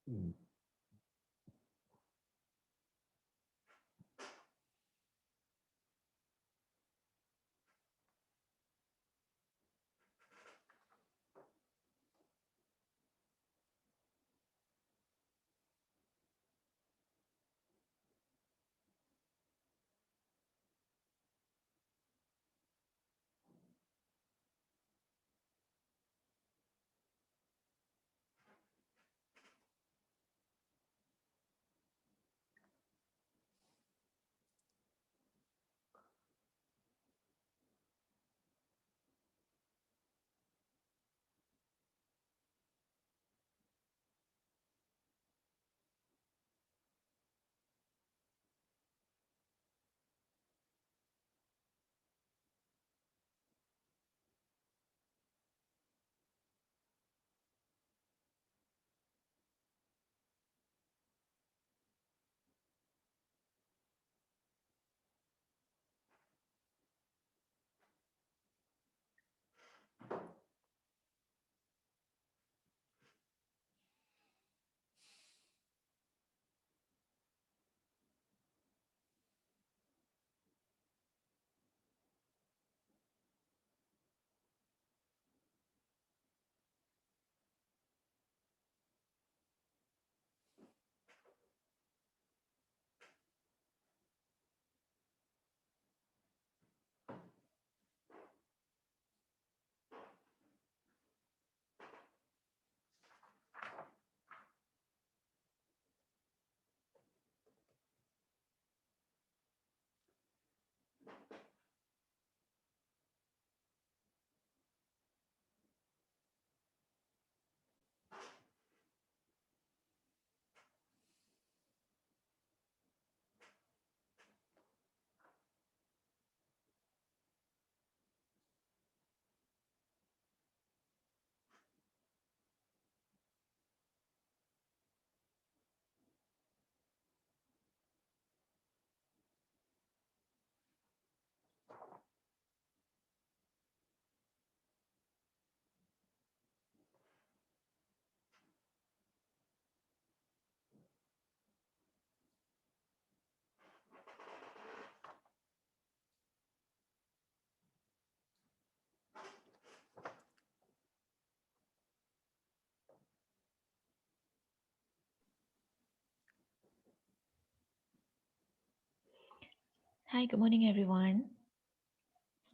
Mm. Hi, good morning, everyone.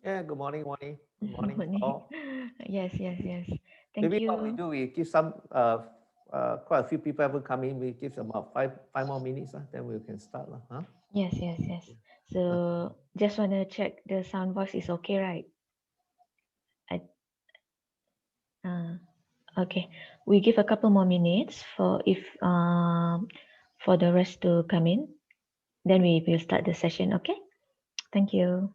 Yeah, good morning, morning. Good morning, Morning. all. Yes, yes, yes. Thank Maybe what we you. do, we give some quite a few people will come in. We give them about five more minutes, then we can start, huh? Yes, yes, yes. Okay. So just want to check the sound box is okay, right? I, uh, okay. We give a couple more minutes for the rest to come in. Then we will start the session. Okay. Thank you.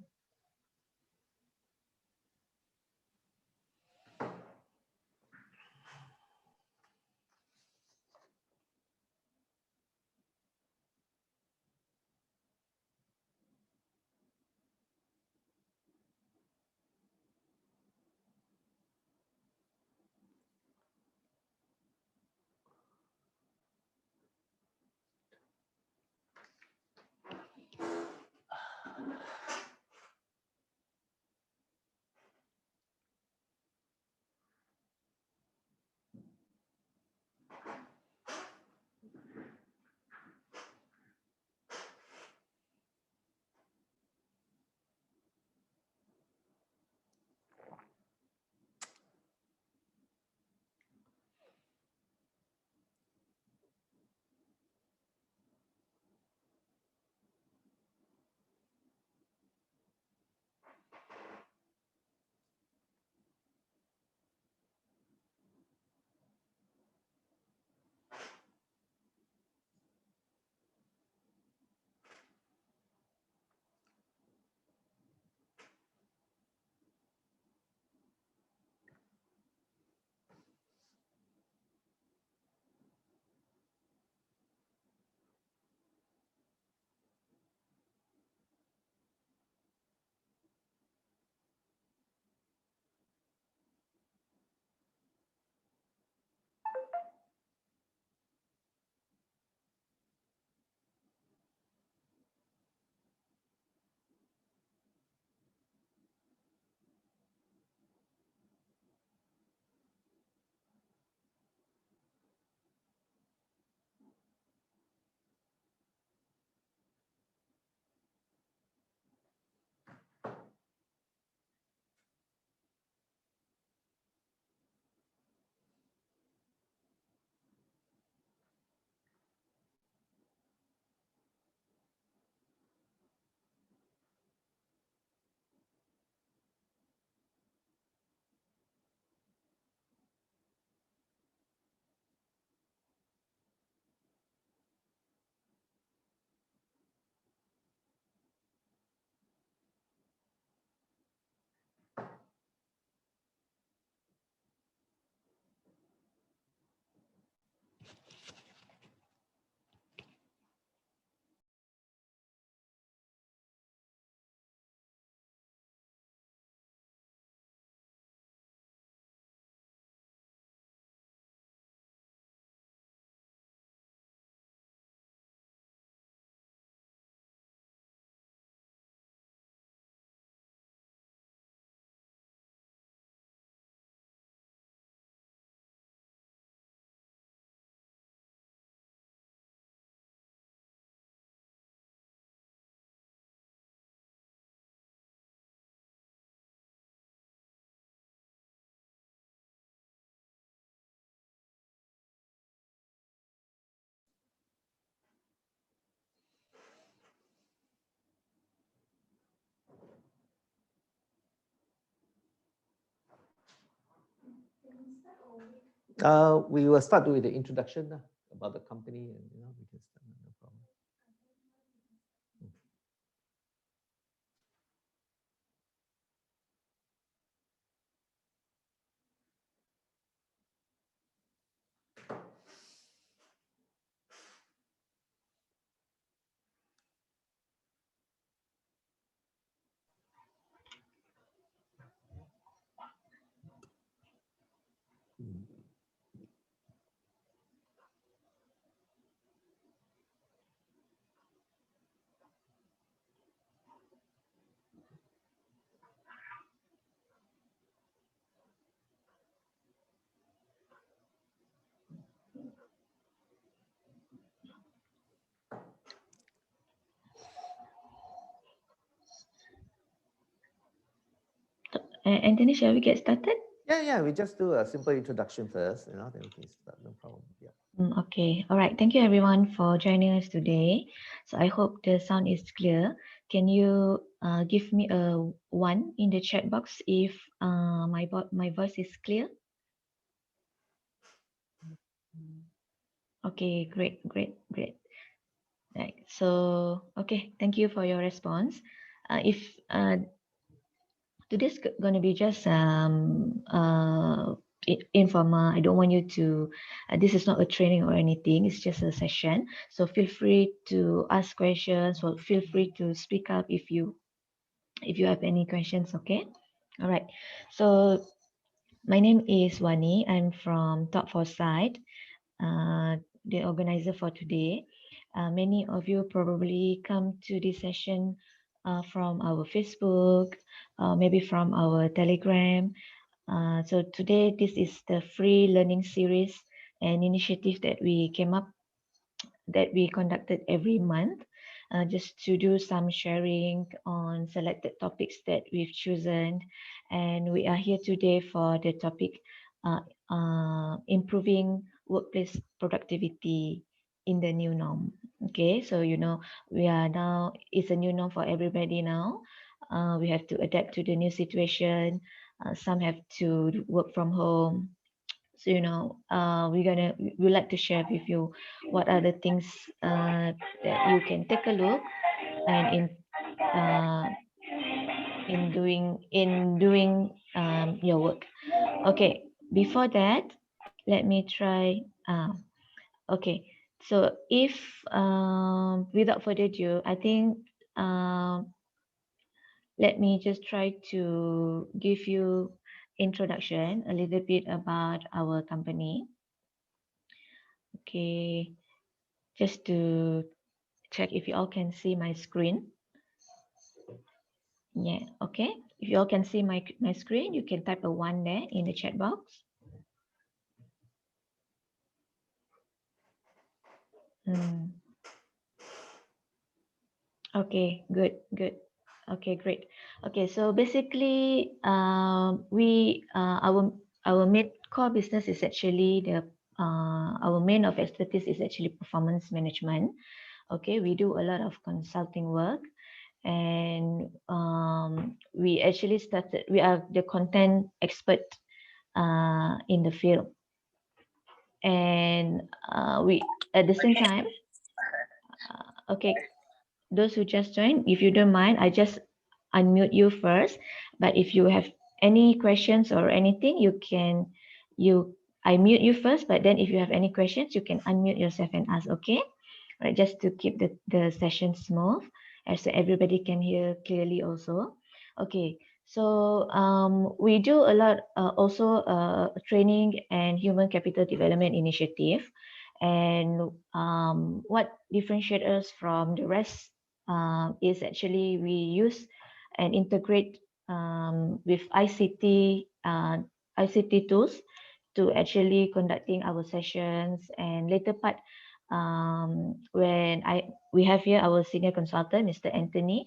We will start with the introduction about the company, and we can start. No problem. Anthony, shall we get started? Yeah. We just do a simple introduction first, then we can start. No problem. Yeah. Okay. All right. Thank you, everyone, for joining us today. So I hope the sound is clear. Can you give me a 1 in the chat box if my voice is clear? Okay. Great. Right. So okay. Thank you for your response. If today's going to be just informal. I don't want you to, this is not a training or anything, it's just a session. So feel free to ask questions, or feel free to speak up if you have any questions, okay? All right, so my name is Wani. I'm from Top Foresight, the organizer for today. Many of you probably come to this session from our Facebook, maybe from our Telegram. So today, this is the free learning series and initiative that we came up, that we conducted every month, just to do some sharing on selected topics that we've chosen. And we are here today for the topic, improving workplace productivity in the new norm. Okay, so we are now, it's a new norm for everybody now. We have to adapt to the new situation. Some have to work from home. So we like to share with you what are the things that you can take a look and in doing your work. Okay, before that, let me try. Okay, so if without further ado, I think let me just try to give you introduction a little bit about our company. Okay, just to check if you all can see my screen. Yeah, okay. If you all can see my screen, you can type a 1 there in the chat box. Okay, good. Okay, great. Okay, so basically, our main core business is actually our main of expertise is actually performance management. Okay, we do a lot of consulting work, and we actually started. We are the content expert in the field, and we at the same time. Okay, those who just joined, if you don't mind, I just unmute you first. But if you have any questions or anything, I mute you first. But then if you have any questions, you can unmute yourself and ask. Okay, right? Just to keep the session smooth, as so everybody can hear clearly also. Okay. So we do a lot also training and human capital development initiative. And what differentiates us from the rest is actually we use and integrate with ICT tools to actually conducting our sessions. And later part, when we have here our senior consultant, Mr. Anthony,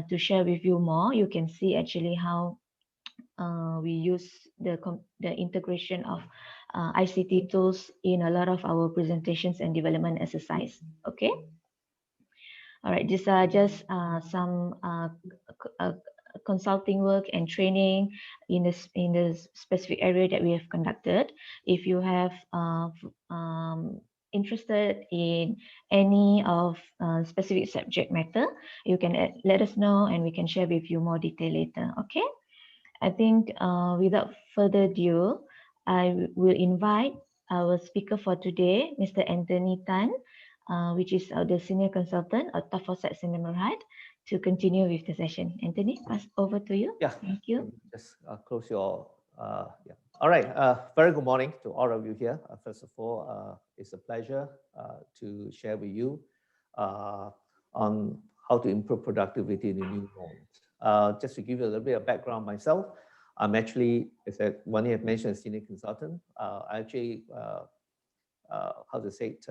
to share with you more. You can see actually how we use the integration of ICT tools in a lot of our presentations and development exercise. Okay. All right. These are just some consulting work and training in the specific area that we have conducted. If you have interested in any of specific subject matter, you can let us know and we can share with you more detail later. Okay, I think without further ado, I will invite our speaker for today, Mr. Anthony Tan, which is the senior consultant at 𝑡ℎ𝑒𝑙𝑒𝑔𝑟𝑎𝑚 seminar, to continue with the session. Anthony, pass over to you. Yeah, thank you. Just close your, yeah. All right, very good morning to all of you here. First of all, it's a pleasure to share with you on how to improve productivity in the new norm. Just to give you a little bit of background myself, I'm actually, as one have mentioned, a senior consultant. I actually, how to say it,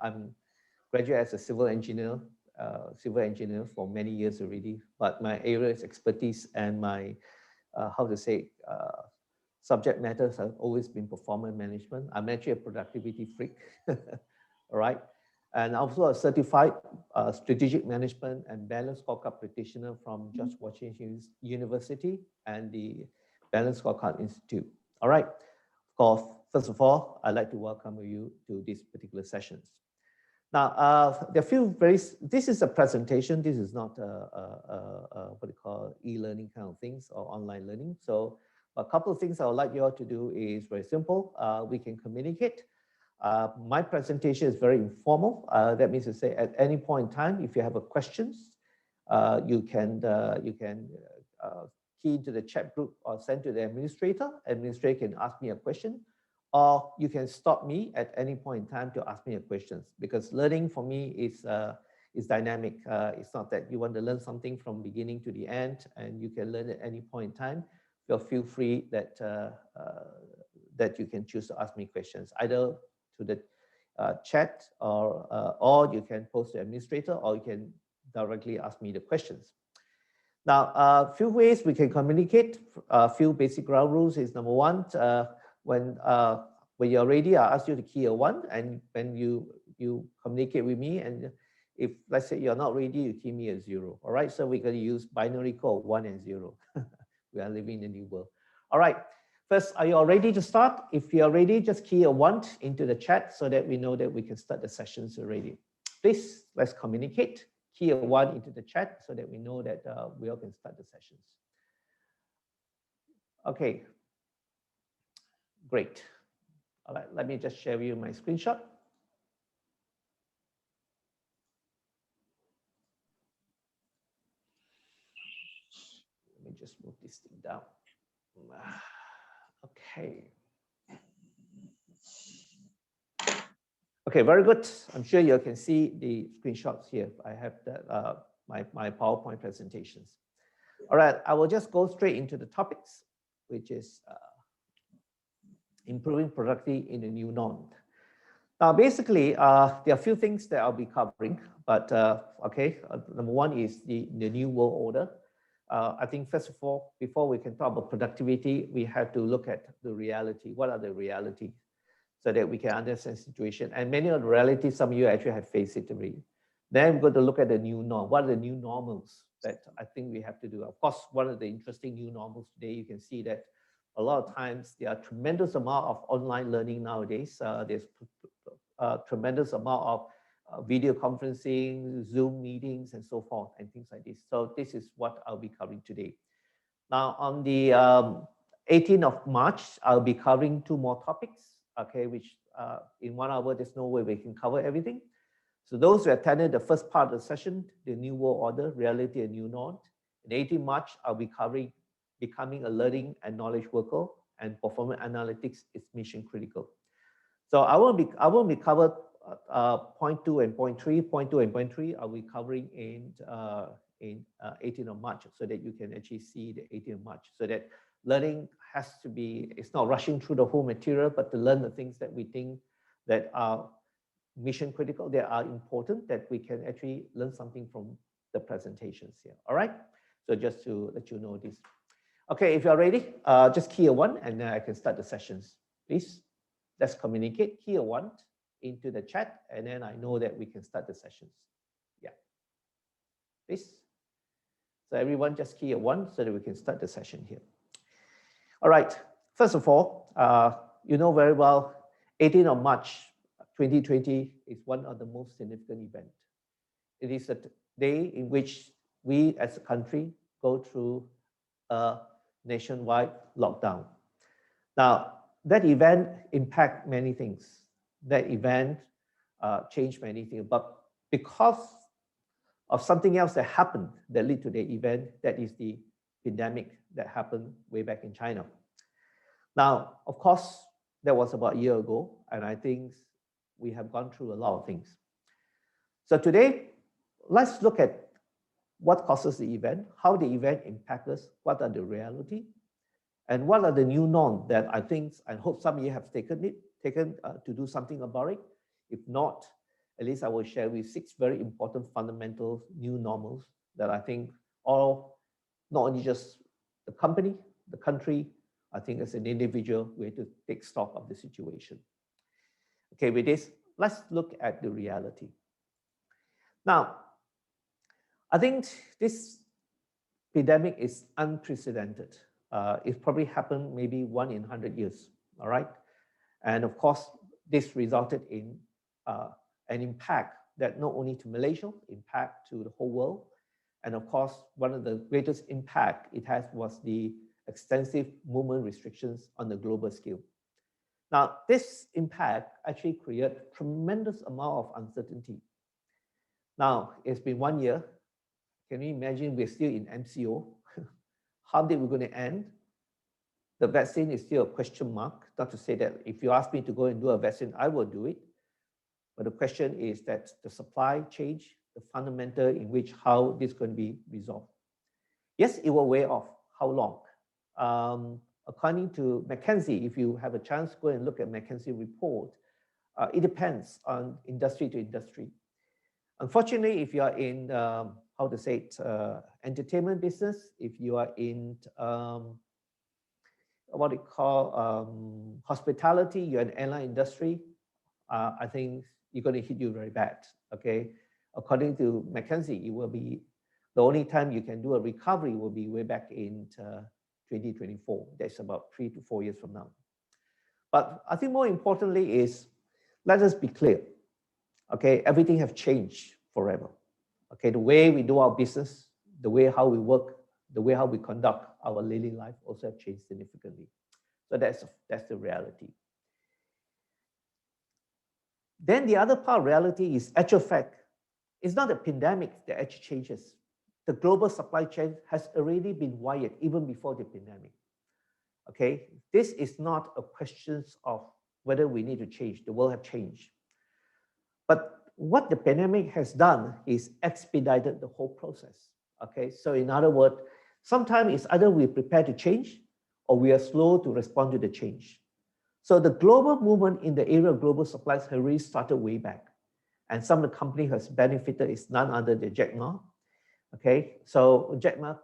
I'm graduate as a civil engineer for many years already, but my area of expertise and my, how to say, subject matters have always been performance management. I'm actually a productivity freak, all right? And also a certified strategic management and balanced scorecard practitioner from George Washington University and the Balanced Scorecard Institute. All right, of course, first of all, I'd like to welcome you to these particular sessions. Now, there are few this is a presentation. This is not what you call e-learning kind of things or online learning. So a couple of things I would like you all to do is very simple. We can communicate. My presentation is very informal. That means to say at any point in time, if you have a questions, you can key into the chat group or send to the administrator. Administrator can ask me a question, or you can stop me at any point in time to ask me a questions, because learning for me is dynamic. It's not that you want to learn something from beginning to the end and you can learn at any point in time. Feel free that that you can choose to ask me questions either to the chat or you can post to administrator, or you can directly ask me the questions. Now, a few ways we can communicate. A few basic ground rules is number one, when you're ready, I'll ask you to key a 1, and when you communicate with me, and if let's say you're not ready, you key me a 0. All right, so we're going to use binary code 1 and 0. We are living in a new world. All right, first, are you all ready to start? If you're ready, just key a 1 into the chat so that we know that we can start the sessions already. Please, let's communicate. Key a 1 into the chat so that we know that we all can start the sessions. Okay, great. All right, let me just share with you my screenshot. Let me just move this thing down. Okay. Okay, very good. I'm sure you can see the screenshots here. I have the, my PowerPoint presentations. All right, I will just go straight into the topics, which is improving productivity in the new norm. Now, basically, there are a few things that I'll be covering, but okay, number one is the new world order. I think first of all, before we can talk about productivity, we have to look at the reality. What are the realities? So that we can understand the situation. And many of the realities, some of you actually have faced it already. Then we're going to look at the new norm. What are the new normals that I think we have to do? Of course, one of the interesting new normals today, you can see that a lot of times there are tremendous amount of online learning nowadays. There's a tremendous amount of video conferencing, Zoom meetings, and so forth, and things like this. So this is what I'll be covering today. Now, on the 18th of March, I'll be covering 2 more topics, okay, which in 1 hour, there's no way we can cover everything. So those who attended the first part of the session, the New World Order, Reality and New Norm. On 18th March, I'll be covering becoming a learning and knowledge worker, and performance analytics is mission critical. So I won't be covered point 2 and point 3. Point 2 and point 3 I'll be covering in 18th of March, so that you can actually see the 18th of March, so that learning has to be, it's not rushing through the whole material, but to learn the things that we think that are mission critical, that are important, that we can actually learn something from the presentations here. All right, so just to let you know this. Okay, if you're ready, just key a 1 and then I can start the sessions. Please, let's communicate. Key a 1 into the chat, and then I know that we can start the sessions. Yeah, please. So everyone just key a 1 so that we can start the session here. All right. First of all, you know very well, 18th of March 2020 is one of the most significant events. It is a day in which we as a country go through a nationwide lockdown. Now, that event impacted many things. That event changed many things. But because of something else that happened that led to the event, that is the pandemic that happened way back in China. Now, of course, that was about a year ago, and I think we have gone through a lot of things. So today, let's look at what causes the event, how the event impacts us, what are the reality, and what are the new norms that I think, I hope some of you have taken to do something about it. If not, at least I will share with 6 very important fundamental new normals that I think all, not only just the company, the country, I think as an individual, we have to take stock of the situation. Okay, with this, let's look at the reality. Now, I think this pandemic is unprecedented. It probably happened maybe 1 in 100 years, all right? And of course, this resulted in an impact that not only to Malaysia, impact to the whole world. And of course, one of the greatest impact it has was the extensive movement restrictions on the global scale. Now, this impact actually created tremendous amount of uncertainty. Now, it's been 1 year. Can you imagine we're still in MCO? How did we going to end? The vaccine is still a question mark. Not to say that if you ask me to go and do a vaccine, I will do it. But the question is that the supply chain, the fundamental in which how this is going to be resolved. Yes, it will wear off. How long? According to McKinsey, if you have a chance, go and look at McKinsey report. It depends on industry to industry. Unfortunately, if you are in, how to say it, entertainment business, if you are in what they call hospitality, you're in airline industry, I think you're going to hit you very bad, okay? According to McKinsey, it will be, the only time you can do a recovery will be way back in 2024. That's about 3 to 4 years from now. But I think more importantly is, let us be clear, okay? Everything has changed forever, okay? The way we do our business, the way how we work, the way how we conduct our daily life also have changed significantly. So that's the reality. Then the other part of reality is actual fact. It's not a pandemic that actually changes. The global supply chain has already been wired even before the pandemic. Okay, this is not a question of whether we need to change. The world has changed. But what the pandemic has done is expedited the whole process. Okay, so in other words, sometimes it's either we prepare to change or we are slow to respond to the change. So the global movement in the area of global supplies has already started way back. And some of the company has benefited is none other than Jack Ma. Okay, so Jack Ma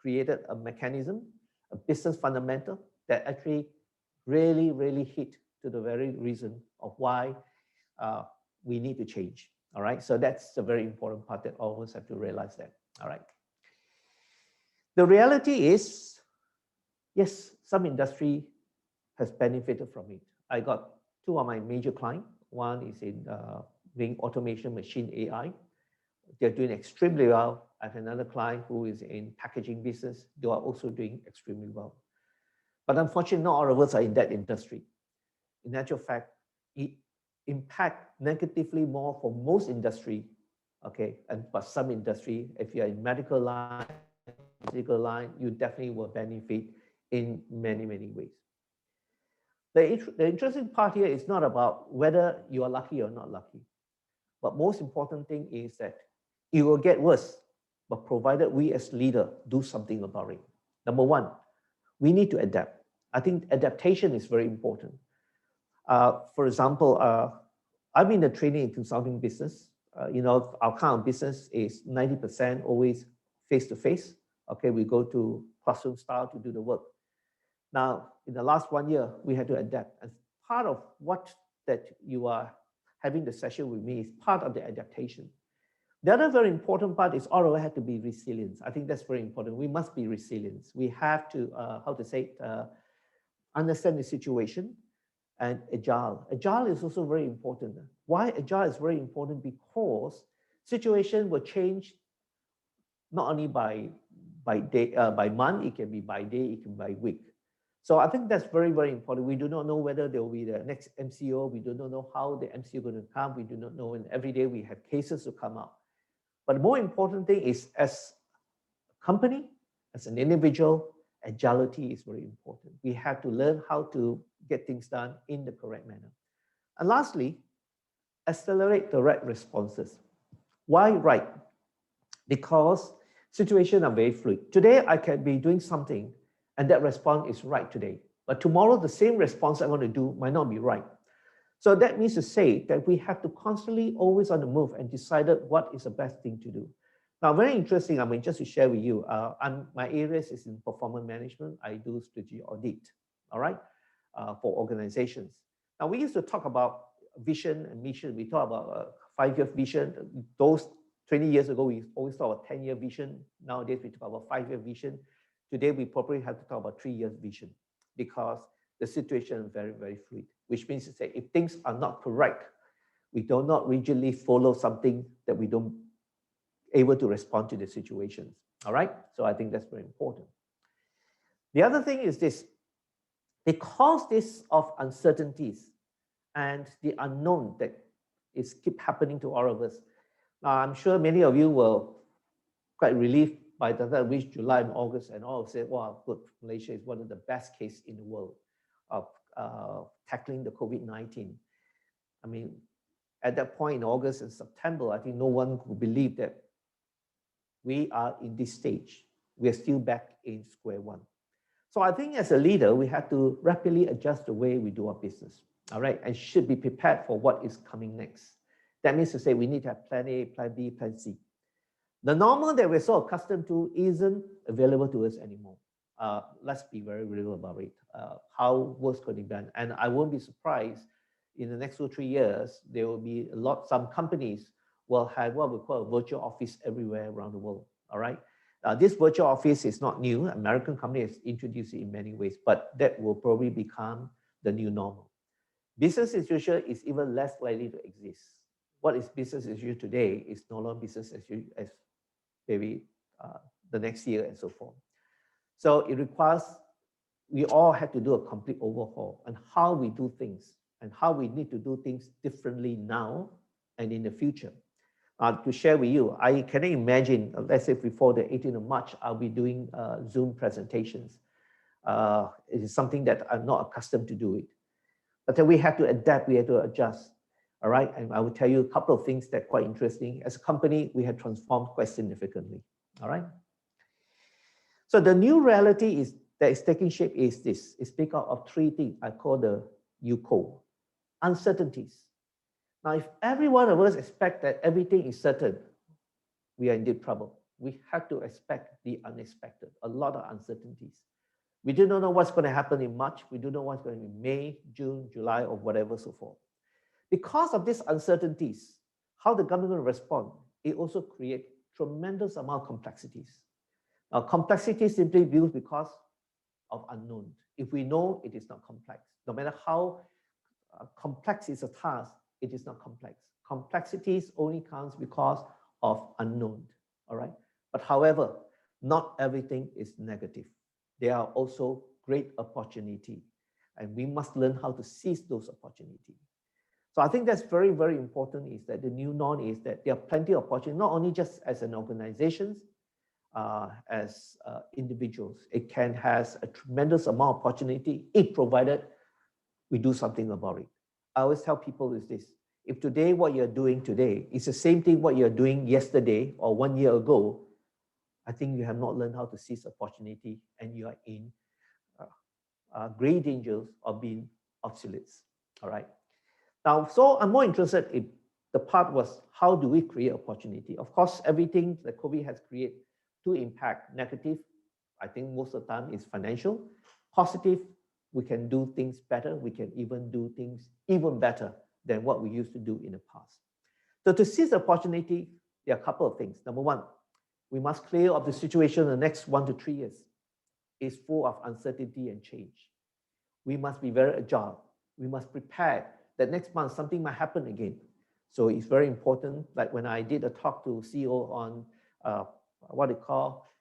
created a mechanism, a business fundamental that actually really hit to the very reason of why we need to change. All right, so that's a very important part that all of us have to realize that. All right. The reality is, yes, some industry has benefited from it. I got 2 of my major clients. One is in doing automation machine AI. They're doing extremely well. I have another client who is in packaging business. They are also doing extremely well. But unfortunately, not all of us are in that industry. In actual fact, it impacts negatively more for most industry, okay, but some industry, if you're in medical line, physical line, you definitely will benefit in many ways. The interesting part here is not about whether you are lucky or not lucky, but most important thing is that it will get worse, but provided we as leader do something about it. Number 1, we need to adapt. I think adaptation is very important. For example, I'm in the training and consulting business. You know, our kind of business is 90% always face-to-face. Okay, we go to classroom style to do the work. Now, in the last 1 year, we had to adapt. And part of what that you are having the session with me is part of the adaptation. The other very important part is all of us have to be resilient. I think that's very important. We must be resilient. We have to, understand the situation, and agile. Agile is also very important. Why agile is very important? Because situation will change not only by day, by month, it can be by day, it can be by week. So I think that's very, very important. We do not know whether there will be the next MCO. We do not know how the MCO is going to come. We do not know, and every day we have cases to come up. But the more important thing is, as a company, as an individual, agility is very important. We have to learn how to get things done in the correct manner. And lastly, accelerate the right responses. Why right? Because situations are very fluid. Today, I can be doing something and that response is right today. But tomorrow, the same response I want to do might not be right. So that means to say that we have to constantly always on the move and decide what is the best thing to do. Now, very interesting, I mean, just to share with you, my areas is in performance management. I do strategy audit, all right, for organizations. Now, we used to talk about vision and mission. We talk about 5-year vision. Those 20 years ago, we always talk about 10-year vision. Nowadays, we talk about 5-year vision. Today, we probably have to talk about 3-year vision because the situation is very, very fluid, which means to say if things are not correct, we do not rigidly follow something that we don't able to respond to the situations. All right. So I think that's very important. The other thing is this, because this of uncertainties and the unknown that is keep happening to all of us. Now, I'm sure many of you will quite relieved by the time we reach July and August and all say, wow, good, Malaysia is one of the best cases in the world of tackling the COVID-19. I mean, at that point in August and September, I think no one would believe that we are in this stage. We are still back in square one. So I think as a leader, we have to rapidly adjust the way we do our business, all right? And should be prepared for what is coming next. That means to say we need to have plan A, plan B, plan C. The normal that we're so accustomed to isn't available to us anymore. Let's be very real about it. How was going to be done? And I won't be surprised in the next 2 or 3 years, there will be some companies will have what we call a virtual office everywhere around the world, all right? This virtual office is not new. American company has introduced it in many ways, but that will probably become the new normal. Business as usual is even less likely to exist. What is business as usual today is no longer business as usual as maybe the next year and so forth. So it requires, we all have to do a complete overhaul on how we do things and how we need to do things differently now and in the future. To share with you, I can imagine, let's say before the 18th of March, I'll be doing Zoom presentations. It is something that I'm not accustomed to do it. But then we have to adapt, we have to adjust, all right? And I will tell you a couple of things that are quite interesting. As a company, we have transformed quite significantly, all right? So the new reality that is taking shape is this. It's made up of 3 things I call the 𝑤𝑒𝑙𝑒, uncertainties. Now, if every one of us expect that everything is certain, we are in deep trouble. We have to expect the unexpected, a lot of uncertainties. We do not know what's going to happen in March. We do not know what's going to be May, June, July, or whatever, so forth. Because of these uncertainties, how the government will respond, it also creates tremendous amount of complexities. Now, complexity simply builds because of unknown. If we know, it is not complex. No matter how complex is a task, it is not complex. Complexities only comes because of unknown, all right? But however, not everything is negative. There are also great opportunity, and we must learn how to seize those opportunities. So I think that's very, very important is that the new norm is that there are plenty of opportunities, not only just as an organization, as individuals. It can has a tremendous amount of opportunity if provided we do something about it. I always tell people is this, if today what you're doing today is the same thing what you're doing yesterday or 1 year ago, I think you have not learned how to seize opportunity and you are in great dangers of being obsolete, all right? Now, so I'm more interested in the part was how do we create opportunity? Of course, everything that COVID has created to impact negative, I think most of the time is financial. Positive, we can do things better. We can even do things even better than what we used to do in the past. So to seize the opportunity, there are a couple of things. Number one, we must clear up the situation in the next 1 to 3 years. It's full of uncertainty and change. We must be very agile. We must prepare that next month something might happen again. So it's very important. Like when I did a talk to CEO on what they call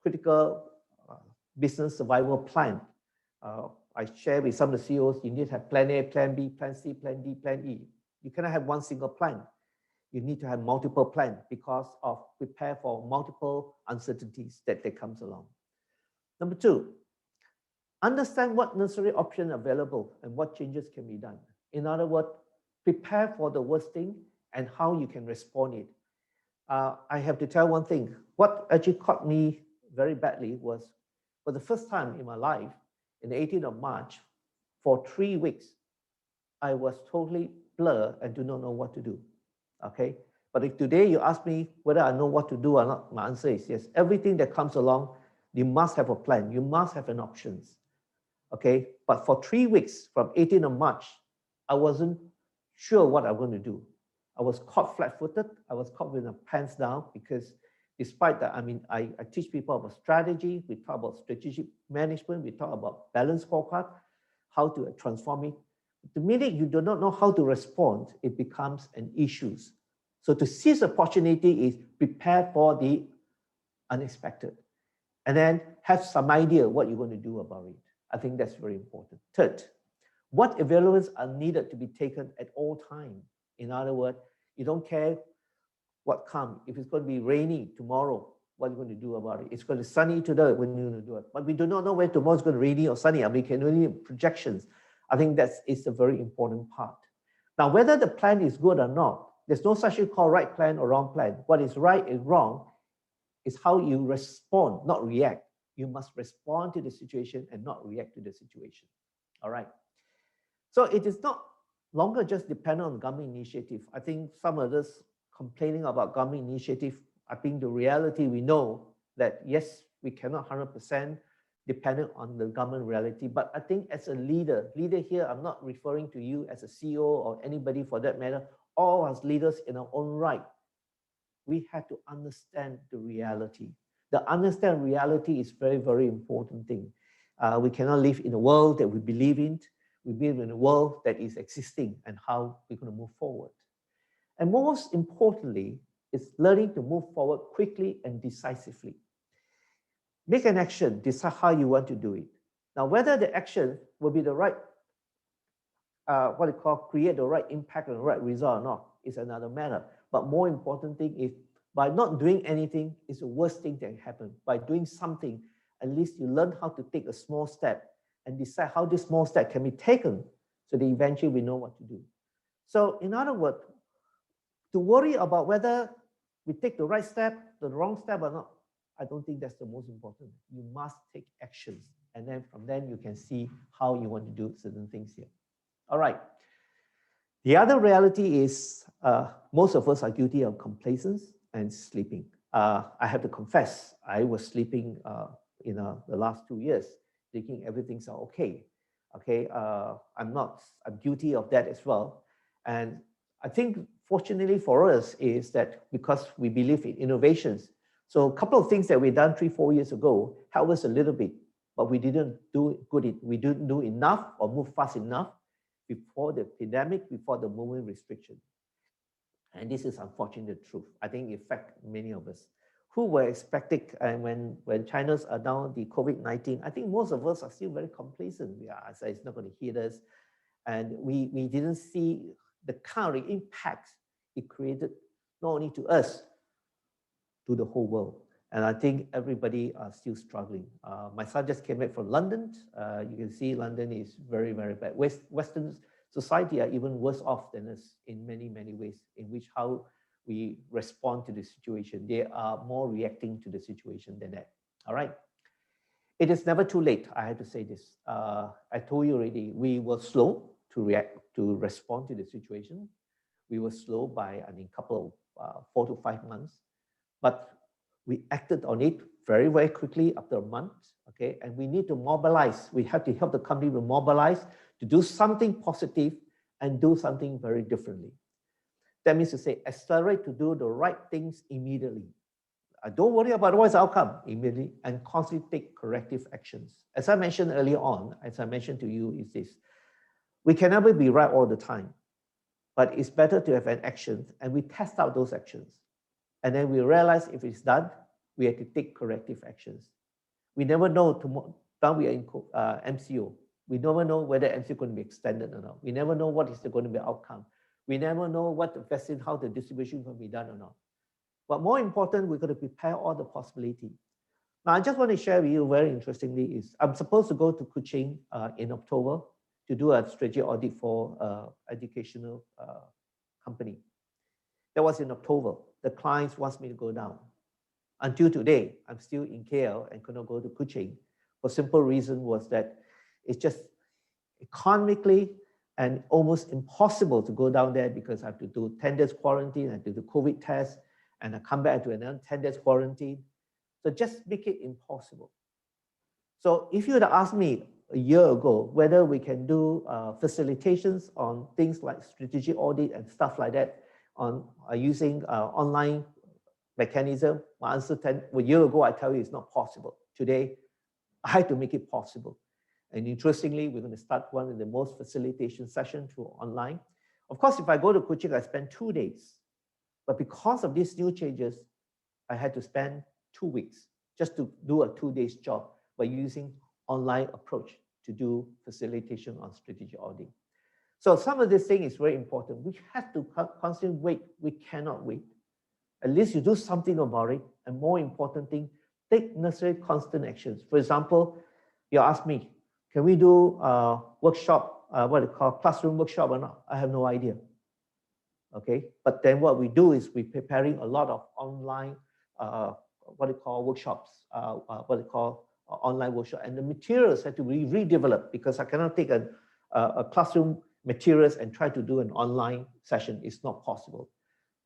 critical business survival plan, I share with some of the CEOs, you need to have plan A, plan B, plan C, plan D, plan E. You cannot have one single plan. You need to have multiple plans because of prepare for multiple uncertainties that comes along. Number two, understand what necessary options are available and what changes can be done. In other words, prepare for the worst thing and how you can respond it. I have to tell one thing. What actually caught me very badly was, for the first time in my life, in the 18th of March, for 3 weeks, I was totally blurred and do not know what to do. Okay? But if today you ask me whether I know what to do or not, my answer is yes. Everything that comes along, you must have a plan. You must have an options. Okay? But for 3 weeks, from 18th of March, I wasn't sure what I'm going to do. I was caught flat-footed. I was caught with my pants down because despite that, I mean, I teach people about strategy. We talk about strategic management. We talk about balanced scorecard, how to transform it. The minute you do not know how to respond, it becomes an issue. So to seize opportunity is prepare for the unexpected and then have some idea what you're going to do about it. I think that's very important. Third, what evaluations are needed to be taken at all times? In other words, you don't care what comes. If it's going to be rainy tomorrow, what are you going to do about it? It's going to be sunny today, when are you going to do it? But we do not know when tomorrow is going to be rainy or sunny. I mean, we can only projections. I think that is a very important part. Now, whether the plan is good or not, there's no such thing called right plan or wrong plan. What is right and wrong is how you respond, not react. You must respond to the situation and not react to the situation. All right. So it is not longer just dependent on government initiative. I think some of us complaining about government initiative. I think the reality, we know that yes, we cannot 100% dependent on the government reality. But I think as a leader here, I'm not referring to you as a CEO or anybody for that matter, all as leaders in our own right, we have to understand the reality. The understand reality is very, very important thing. We cannot live in a world that we believe in. We live in a world that is existing and how we're going to move forward. And most importantly, is learning to move forward quickly and decisively. Make an action, decide how you want to do it. Now, whether the action will be the right, create the right impact and the right result or not is another matter. But more important thing is by not doing anything is the worst thing that can happen. By doing something, at least you learn how to take a small step and decide how this small step can be taken so that eventually we know what to do. So in other words, to worry about whether we take the right step, the wrong step or not, I don't think that's the most important. You must take actions. And then from then you can see how you want to do certain things here. All right. The other reality is most of us are guilty of complacence and sleeping. I have to confess, I was sleeping in the last 2 years, thinking everything's okay. Okay, I'm guilty of that as well. And I think fortunately for us is that because we believe in innovations, so a couple of things that we done 3-4 years ago helped us a little bit, but we didn't do good. We didn't do enough or move fast enough before the pandemic, before the movement restriction. And this is unfortunate truth. I think it affects many of us who were expecting, and when China's are down the COVID-19, I think most of us are still very complacent. We are, so it's not going to hit us. And we didn't see the kind of impact it created, not only to us, to the whole world. And I think everybody are still struggling. My son just came back from London. You can see London is very, very bad. Western society are even worse off than us in many, many ways, in which how we respond to the situation. They are more reacting to the situation than that. All right. It is never too late. I have to say this. I told you already, we were slow to respond to the situation. We were slow by, I think, a couple of 4 to 5 months, but we acted on it very, very quickly after a month. Okay, and we need to mobilize. We have to help the company to mobilize to do something positive and do something very differently. That means to say, accelerate to do the right things immediately. Don't worry about what's the outcome immediately, and constantly take corrective actions. As I mentioned earlier on, as I mentioned to you, is this: we can never be right all the time, but it's better to have an action, and we test out those actions. And then we realize if it's done, we have to take corrective actions. We never know tomorrow. Now we are in MCO. We never know whether MCO is going to be extended or not. We never know what is going to be the outcome. We never know what the vaccine, how the distribution is going to be done or not. But more important, we're going to prepare all the possibility. Now, I just want to share with you very interestingly is I'm supposed to go to Kuching in October to do a strategy audit for educational company. That was in October. The clients wants me to go down. Until today, I'm still in KL and could not go to Kuching. For simple reason was that it's just economically and almost impossible to go down there because I have to do 10 days quarantine, I have to do COVID test, and I come back to another 10 days quarantine. So just make it impossible. So if you had asked me a year ago whether we can do facilitations on things like strategic audit and stuff like that on using online mechanism, my answer a year ago, I tell you it's not possible. Today, I had to make it possible. And interestingly, we're going to start one of the most facilitation sessions through online. Of course, if I go to Kuching, I spend 2 days. But because of these new changes, I had to spend 2 weeks just to do a 2 days job by using online approach to do facilitation on strategic audit. So some of this thing is very important. We have to constantly wait. We cannot wait. At least you do something about it. And more important thing, take necessary constant actions. For example, you ask me, can we do a workshop, what they call classroom workshop or not? I have no idea. Okay, but then what we do is we're preparing a lot of online, what they call workshops, what they call online workshop, and the materials have to be redeveloped because I cannot take a classroom materials and try to do an online session. It's not possible.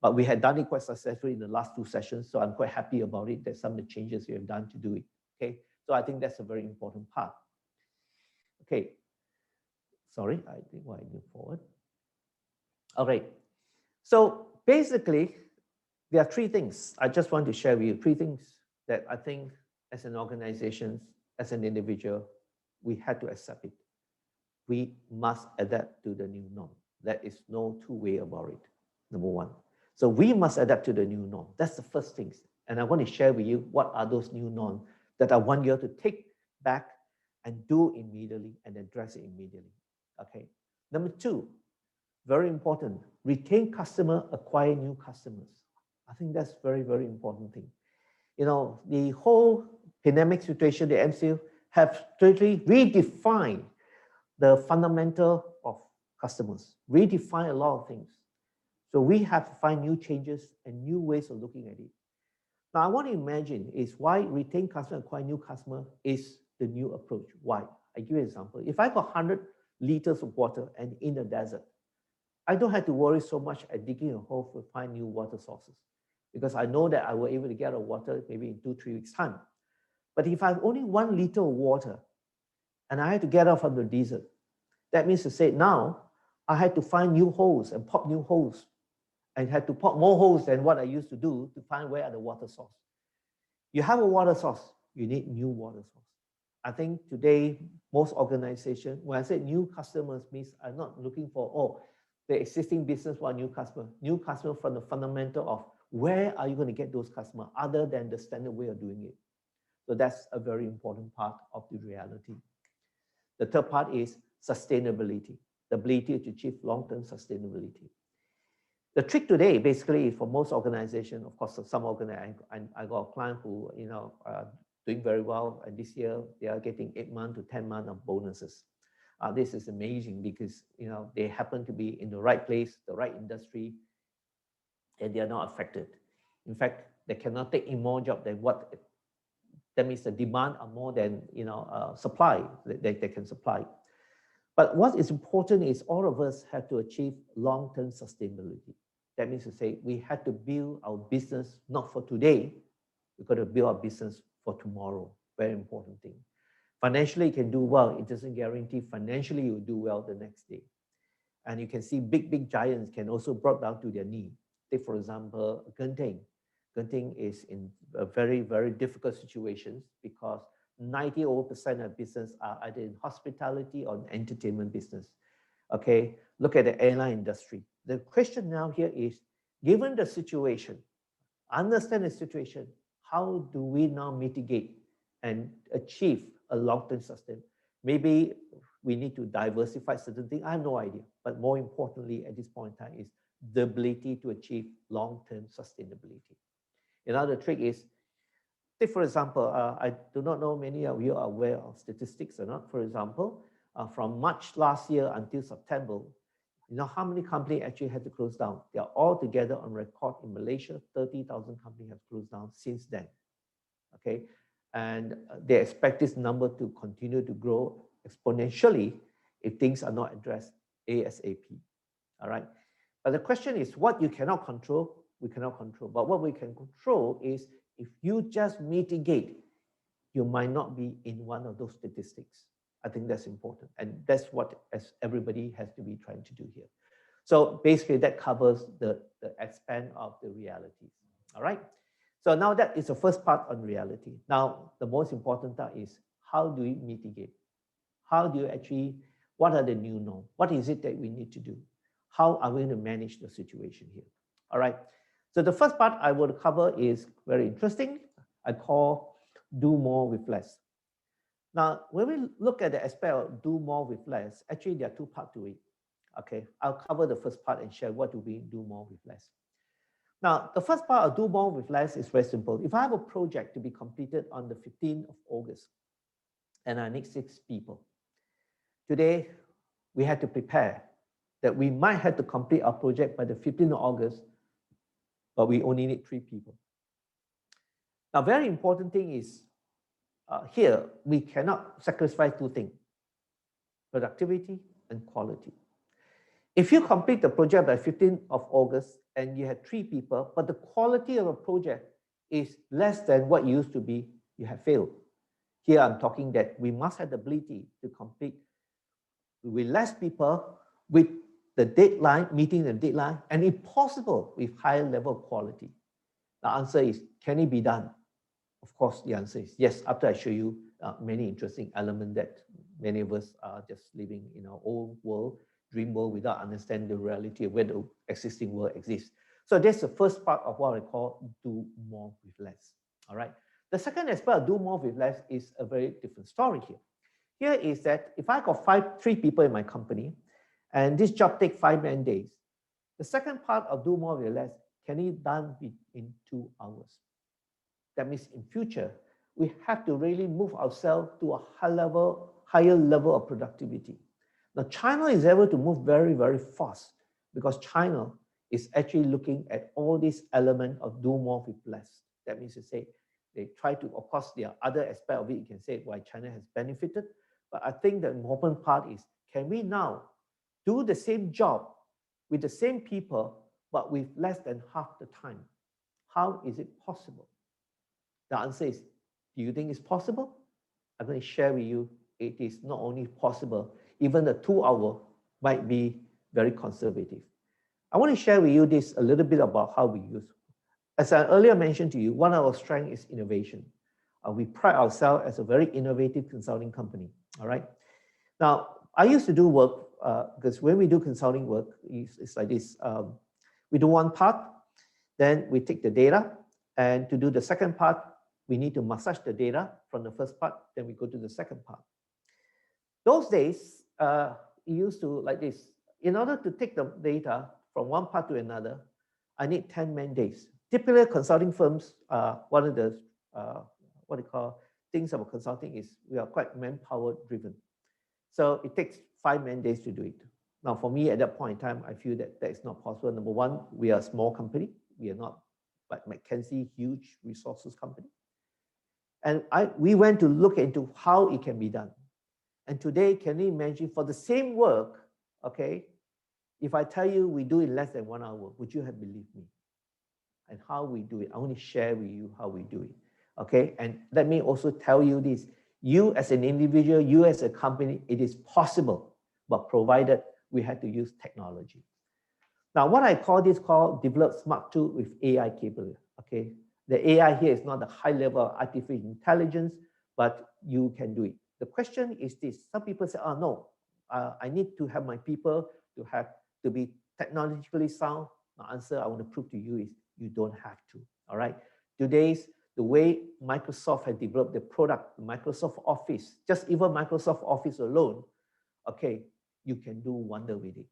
But we had done it quite successfully in the last 2 sessions, so I'm quite happy about it. There's some of the changes we have done to do it. Okay, so I think that's a very important part. Okay, sorry, I think why I move forward. All right. So basically, there are 3 things I just want to share with you. 3 things that I think as an organization, as an individual, we had to accept it. We must adapt to the new norm. There is no 2 ways about it, number 1. So we must adapt to the new norm. That's the first thing. And I want to share with you what are those new norms that I want you to take back and do immediately and address it immediately. Okay. Number 2, very important, retain customer, acquire new customers. I think that's very, very important thing. You know, the whole pandemic situation, the MCO, have totally redefined the fundamental of customers, redefine a lot of things. So we have to find new changes and new ways of looking at it. Now, I want to imagine is why retain customer, acquire new customer is the new approach. Why? I give you an example. If I got 100 liters of water and in the desert, I don't have to worry so much at digging a hole to find new water sources because I know that I will be able to get a water maybe in 2-3 weeks' time. But if I have only 1 liter of water and I had to get out from the desert, that means to say now I had to find new holes and pop new holes and had to pop more holes than what I used to do to find where are the water source. You have a water source, you need new water source. I think today, most organizations, when I say new customers means I'm not looking for, oh, the existing business for a new customer from the fundamental of where are you going to get those customers other than the standard way of doing it. So that's a very important part of the reality. The third part is sustainability, the ability to achieve long-term sustainability. The trick today, basically, for most organizations, of course, some organizations, I got a client who, doing very well, and this year they are getting 8 months to 10 months of bonuses. This is amazing because, they happen to be in the right place, the right industry, and they are not affected. In fact, they cannot take in more job than what, that means the demand are more than, supply that they can supply. But what is important is all of us have to achieve long-term sustainability. That means to say we have to build our business not for today, we've got to build our business for tomorrow. Very important thing. Financially, you can do well. It doesn't guarantee financially you'll do well the next day. And you can see big giants can also brought down to their knee. Take, for example, Genting. Genting is in a very difficult situations because 90% of business are either in hospitality or entertainment business. Okay, look at the airline industry. The question now here is, given the situation, understand the situation, how do we now mitigate and achieve a long-term sustain? Maybe we need to diversify certain things. I have no idea. But more importantly, at this point in time, is the ability to achieve long-term sustainability. Another trick is, take for example, I do not know many of you are aware of statistics or not. For example, from March last year until September, you know how many companies actually had to close down? They are all together on record in Malaysia. 30,000 companies have closed down since then. Okay, and they expect this number to continue to grow exponentially if things are not addressed ASAP. All right, but the question is, what you cannot control, we cannot control. But what we can control is, if you just mitigate, you might not be in one of those statistics. I think that's important. And that's what everybody has to be trying to do here. So basically that covers the expand of the realities. All right. So now that is the first part on reality. Now, the most important part is, how do we mitigate? How do you actually, what are the new norms? What is it that we need to do? How are we going to manage the situation here? All right. So the first part I will cover is very interesting. I call do more with less. Now, when we look at the aspect of do more with less, actually there are two parts to it. Okay, I'll cover the first part and share what do we do more with less. Now, the first part of do more with less is very simple. If I have a project to be completed on the 15th of August and I need 6 people, today we had to prepare that we might have to complete our project by the 15th of August, but we only need 3 people. Now, very important thing is, here, we cannot sacrifice 2 things, productivity and quality. If you complete the project by 15th of August and you had 3 people, but the quality of a project is less than what it used to be, you have failed. Here I'm talking that we must have the ability to complete with less people, with the deadline, meeting the deadline, and if possible, with higher level of quality. The answer is, can it be done? Of course, the answer is yes, after I show you many interesting elements that many of us are just living in our own world, dream world, without understanding the reality of where the existing world exists. So that's the first part of what I call do more with less. All right. The second aspect of do more with less is a very different story here. Here is that if I got 3 people in my company, and this job takes 5 man days, the second part of do more with less, can it done in 2 hours? That means in future, we have to really move ourselves to a higher level of productivity. Now, China is able to move very fast because China is actually looking at all these elements of do more with less. That means to say, they try to, of course, there are other aspects of it. You can say why China has benefited. But I think the important part is, can we now do the same job with the same people, but with less than half the time? How is it possible? The answer is, do you think it's possible? I'm going to share with you, it is not only possible, even the 2 hour might be very conservative. I want to share with you this a little bit about how we use. As I earlier mentioned to you, one of our strengths is innovation. We pride ourselves as a very innovative consulting company. All right. Now, I used to do work because when we do consulting work, it's like this. We do one part, then we take the data, and to do the second part, we need to massage the data from the first part, then we go to the second part. Those days, it used to like this. In order to take the data from one part to another, I need 10 man days. Typically, consulting firms, one of the what they call things about consulting is we are quite manpower driven. So it takes 5 man days to do it. Now, for me at that point in time, I feel that that is not possible. Number one, we are a small company. We are not like McKinsey, huge resources company. And we went to look into how it can be done. And today, can you imagine for the same work, okay, if I tell you we do it in less than 1 hour, would you have believed me? And how we do it, I want to share with you how we do it, okay? And let me also tell you this, you as an individual, you as a company, it is possible, but provided we had to use technology. Now, what I call this called develop smart tool with AI capability. Okay, the AI here is not the high level of artificial intelligence, but you can do it. The question is this: some people say, "Oh no, I need to have my people to be technologically sound." The answer I want to prove to you is you don't have to. All right, the way Microsoft has developed the product, Microsoft Office, just even Microsoft Office alone, okay, you can do wonder with it.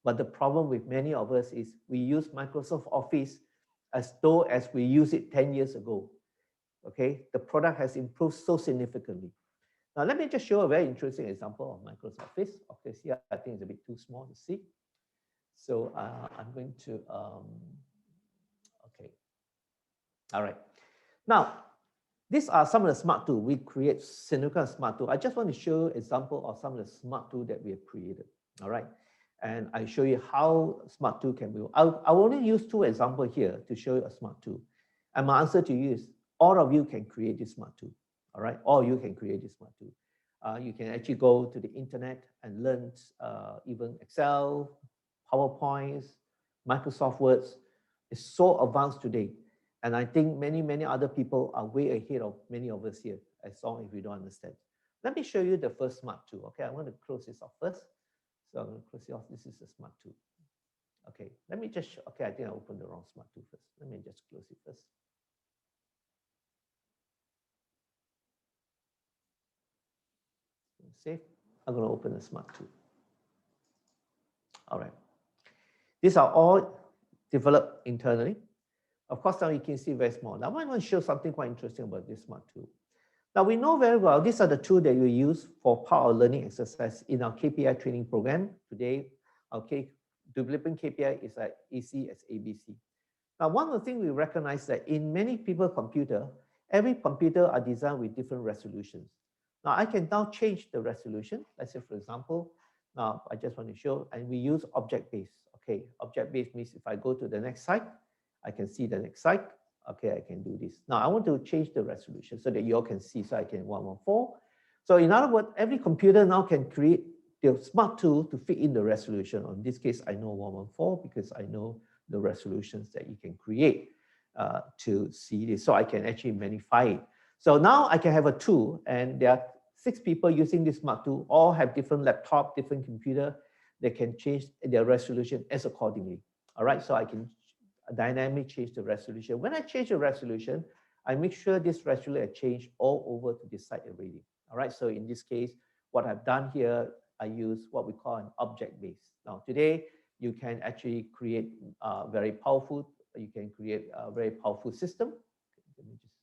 But the problem with many of us is we use Microsoft Office as though as we used it 10 years ago. Okay, the product has improved so significantly. Now, let me just show a very interesting example of Microsoft Office. Okay, here I think it's a bit too small to see. So I'm going to, okay. All right. Now, these are some of the smart tools. We create significant smart tools. I just want to show an example of some of the smart tools that we have created. All right. And I show you how smart tool can be. I'll only use 2 examples here to show you a smart tool. And my answer to you is all of you can create this smart tool. All right. All of you can create this smart tool. You can actually go to the internet and learn even Excel, PowerPoints, Microsoft Words. It's so advanced today. And I think many other people are way ahead of many of us here, as long as we don't understand. Let me show you the first smart tool. Okay, I'm going to close this off first. So I'm going to close it off. This is a smart tool. Okay, let me just show. Okay, I think I opened the wrong smart tool first. Let me just close it first. Save. I'm going to open the smart tool. All right. These are all developed internally. Of course, now you can see very small. Now, I want to show something quite interesting about this smart tool. Now, we know very well these are the tools that we use for part of learning exercise in our KPI training program. Today, our developing KPI is like easy as ABC. Now, one of the things we recognize that in many people's computer, every computer are designed with different resolutions. Now, I can now change the resolution. Let's say, for example, now I just want to show, and we use object-based. Okay, object-based means if I go to the next slide, I can see the next slide. Okay, I can do this. Now I want to change the resolution so that you all can see. So I can 114. So in other words, every computer now can create the smart tool to fit in the resolution. In this case, I know 114 because I know the resolutions that you can create to see this. So I can actually magnify it. So now I can have a tool, and there are 6 people using this smart tool, all have different laptop, different computer. They can change their resolution as accordingly. All right, so I can dynamically change the resolution. When I change the resolution, I make sure this resolution I change all over to this side already. All right, so in this case, what I've done here, I use what we call an object base. Now today, you can actually create very powerful, you can create a very powerful system. Let me just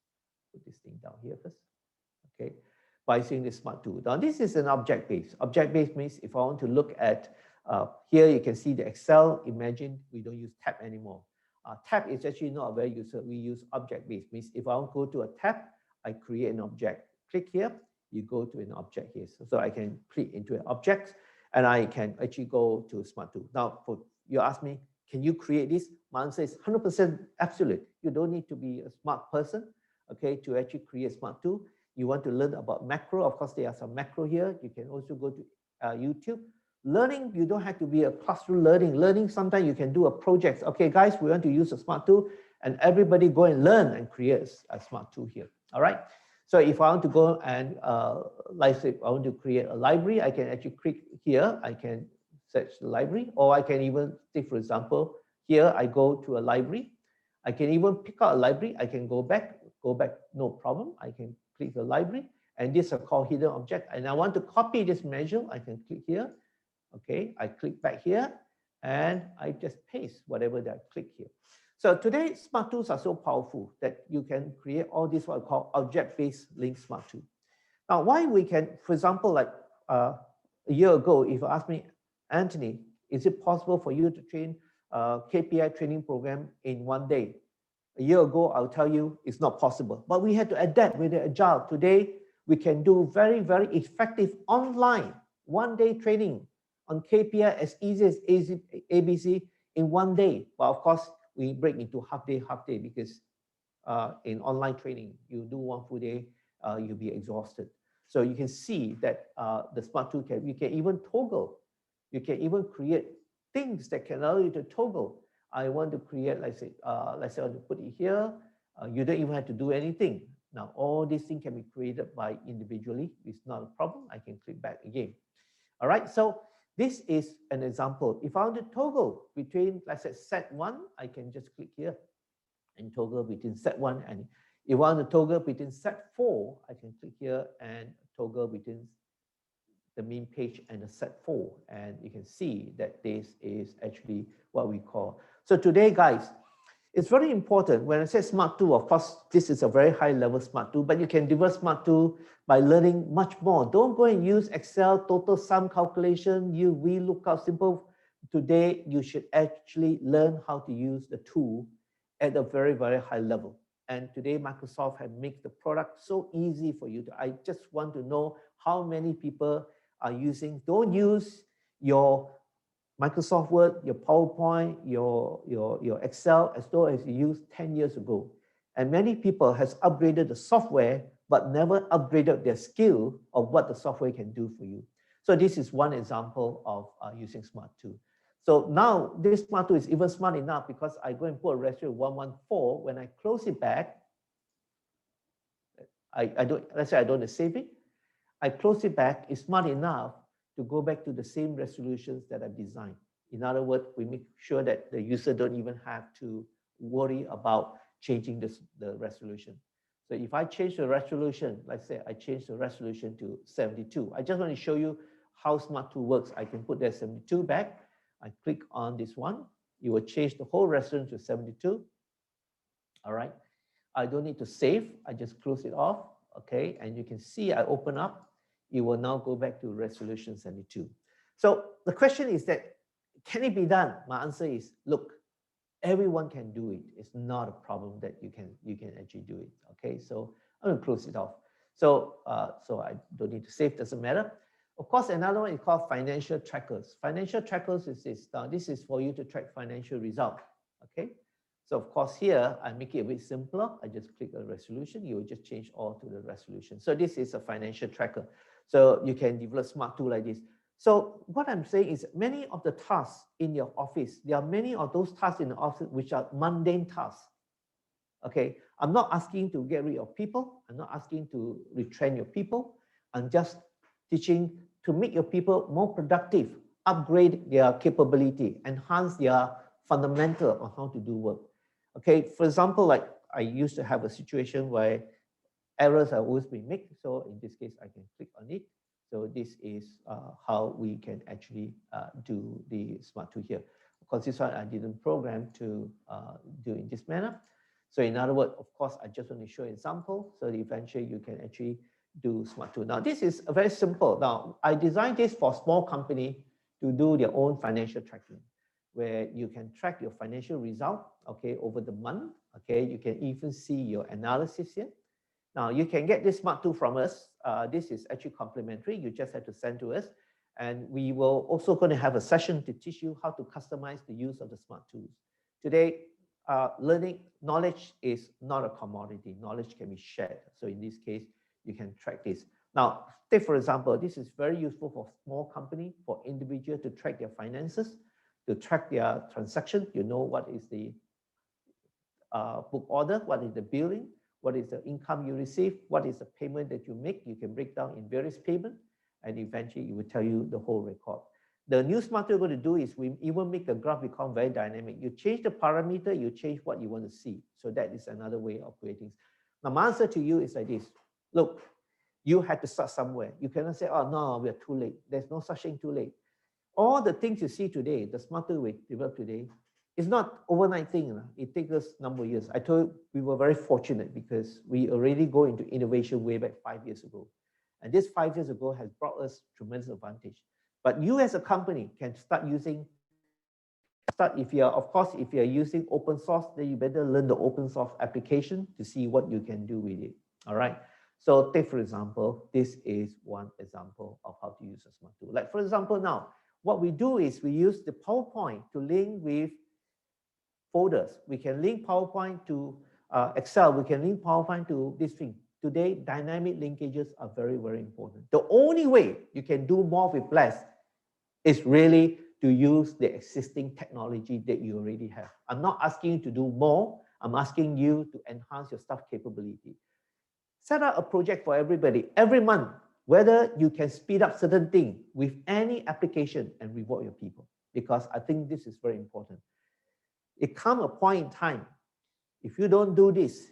put this thing down here first. Okay, by using this smart tool. Now this is an object base. Object base means if I want to look at here, you can see the Excel. Imagine we don't use tab anymore. Tab is actually not a very user. We use object-based. Means if I want to go to a tab, I create an object. Click here, you go to an object here. So I can click into an object, and I can actually go to smart tool. Now, you ask me, can you create this? My answer is 100% absolute. You don't need to be a smart person, okay, to actually create smart tool. You want to learn about macro. Of course, there are some macro here. You can also go to YouTube. Learning, you don't have to be a classroom learning. Learning, sometimes you can do a project. Okay, guys, we want to use a smart tool, and everybody go and learn and create a smart tool here. All right. So if I want to go and, like say, I want to create a library, I can actually click here. I can search the library, or I can even take, for example, here I go to a library. I can even pick out a library. I can go back, no problem. I can click the library, and these are called hidden object. And I want to copy this measure. I can click here. Okay, I click back here, and I just paste whatever that I click here. So today, smart tools are so powerful that you can create all this what I call object-based link smart tool. Now, why we can, for example, like a year ago, if you ask me, Anthony, is it possible for you to train a KPI training program in 1 day? A year ago, I'll tell you it's not possible. But we had to adapt with the Agile. Today, we can do very, very effective online 1-day training on KPI as easy as ABC in 1 day. But of course, we break into half day because in online training, you do 1 full day, you'll be exhausted. So you can see that the smart tool you can even toggle You can even create things that can allow you to toggle. I want to create, let's say I want to put it here. You don't even have to do anything. Now, all these things can be created by individually. It's not a problem. I can click back again. All right, so this is an example. If I want to toggle between, let's say, set 1, I can just click here and toggle between set 1 and if I want to toggle between set 4, I can click here and toggle between the main page and the set 4. And you can see that this is actually what we call. So today, guys, it's very important. When I say smart tool, of course, this is a very high level smart tool, but you can develop smart tool by learning much more. Don't go and use Excel, total sum calculation, VLOOKUP, simple. Today, you should actually learn how to use the tool at a very, very high level. And today, Microsoft has made the product so easy for you. I just want to know how many people are using. Don't use your Microsoft Word, your PowerPoint, your Excel as though as you used 10 years ago. And many people has upgraded the software, but never upgraded their skill of what the software can do for you. So this is one example of using Smart Tool. So now this Smart Tool is even smart enough because I go and put a registry 114. When I close it back, let's say I don't save it. I close it back, it's smart enough to go back to the same resolutions that I've designed. In other words, we make sure that the user don't even have to worry about changing the resolution. So if I change the resolution, let's say I change the resolution to 72. I just want to show you how Smart Tool works. I can put that 72 back. I click on this one. It will change the whole resolution to 72. All right. I don't need to save. I just close it off. Okay. And you can see I open up. It will now go back to resolution 72. So the question is that, can it be done? My answer is, look, everyone can do it. It's not a problem that you can actually do it. Okay, so I'm going to close it off. So so I don't need to save, doesn't matter. Of course, another one is called financial trackers. Financial trackers is this. Now, this is for you to track financial result. Okay, so of course here I make it a bit simpler. I just click a resolution. You will just change all to the resolution. So this is a financial tracker. So you can develop smart tool like this. So what I'm saying is many of the tasks in your office, there are many of those tasks in the office which are mundane tasks. Okay, I'm not asking to get rid of people. I'm not asking to retrain your people. I'm just teaching to make your people more productive, upgrade their capability, enhance their fundamental on how to do work. Okay, for example, like I used to have a situation where errors are always being made. So in this case, I can click on it. So this is how we can actually do the smart tool here. Of course, this one I didn't program to do in this manner. So in other words, of course, I just want to show an example. So eventually you can actually do smart tool. Now, this is very simple. Now, I designed this for small company to do their own financial tracking, where you can track your financial result, okay, over the month. Okay, you can even see your analysis here. Now, you can get this smart tool from us. This is actually complimentary. You just have to send to us. And we will also going to have a session to teach you how to customize the use of the smart tools. Today, knowledge is not a commodity. Knowledge can be shared. So in this case, you can track this. Now, take for example, this is very useful for small company, for individual to track their finances, to track their transaction. You know what is the book order, what is the billing, what is the income you receive, what is the payment that you make. You can break down in various payments, and eventually it will tell you the whole record. The new smart tool we're going to do is we even make the graph become very dynamic. You change the parameter, you change what you want to see. So that is another way of creating. Now, my answer to you is like this. Look, you had to start somewhere. You cannot say, oh, no, we are too late. There's no such thing too late. All the things you see today, the smart tool we developed today, it's not overnight thing. It takes us a number of years. I told you we were very fortunate because we already go into innovation way back 5 years ago. And this 5 years ago has brought us tremendous advantage. But you as a company can start using, if you're using open source, then you better learn the open source application to see what you can do with it. All right. So take, for example, this is one example of how to use a smart tool. Like, for example, now, what we do is we use the PowerPoint to link with folders. We can link PowerPoint to Excel. We can link PowerPoint to this thing. Today, dynamic linkages are very, very important. The only way you can do more with less is really to use the existing technology that you already have. I'm not asking you to do more. I'm asking you to enhance your staff capability. Set up a project for everybody every month, whether you can speed up certain things with any application and reward your people, because I think this is very important. It comes a point in time, if you don't do this,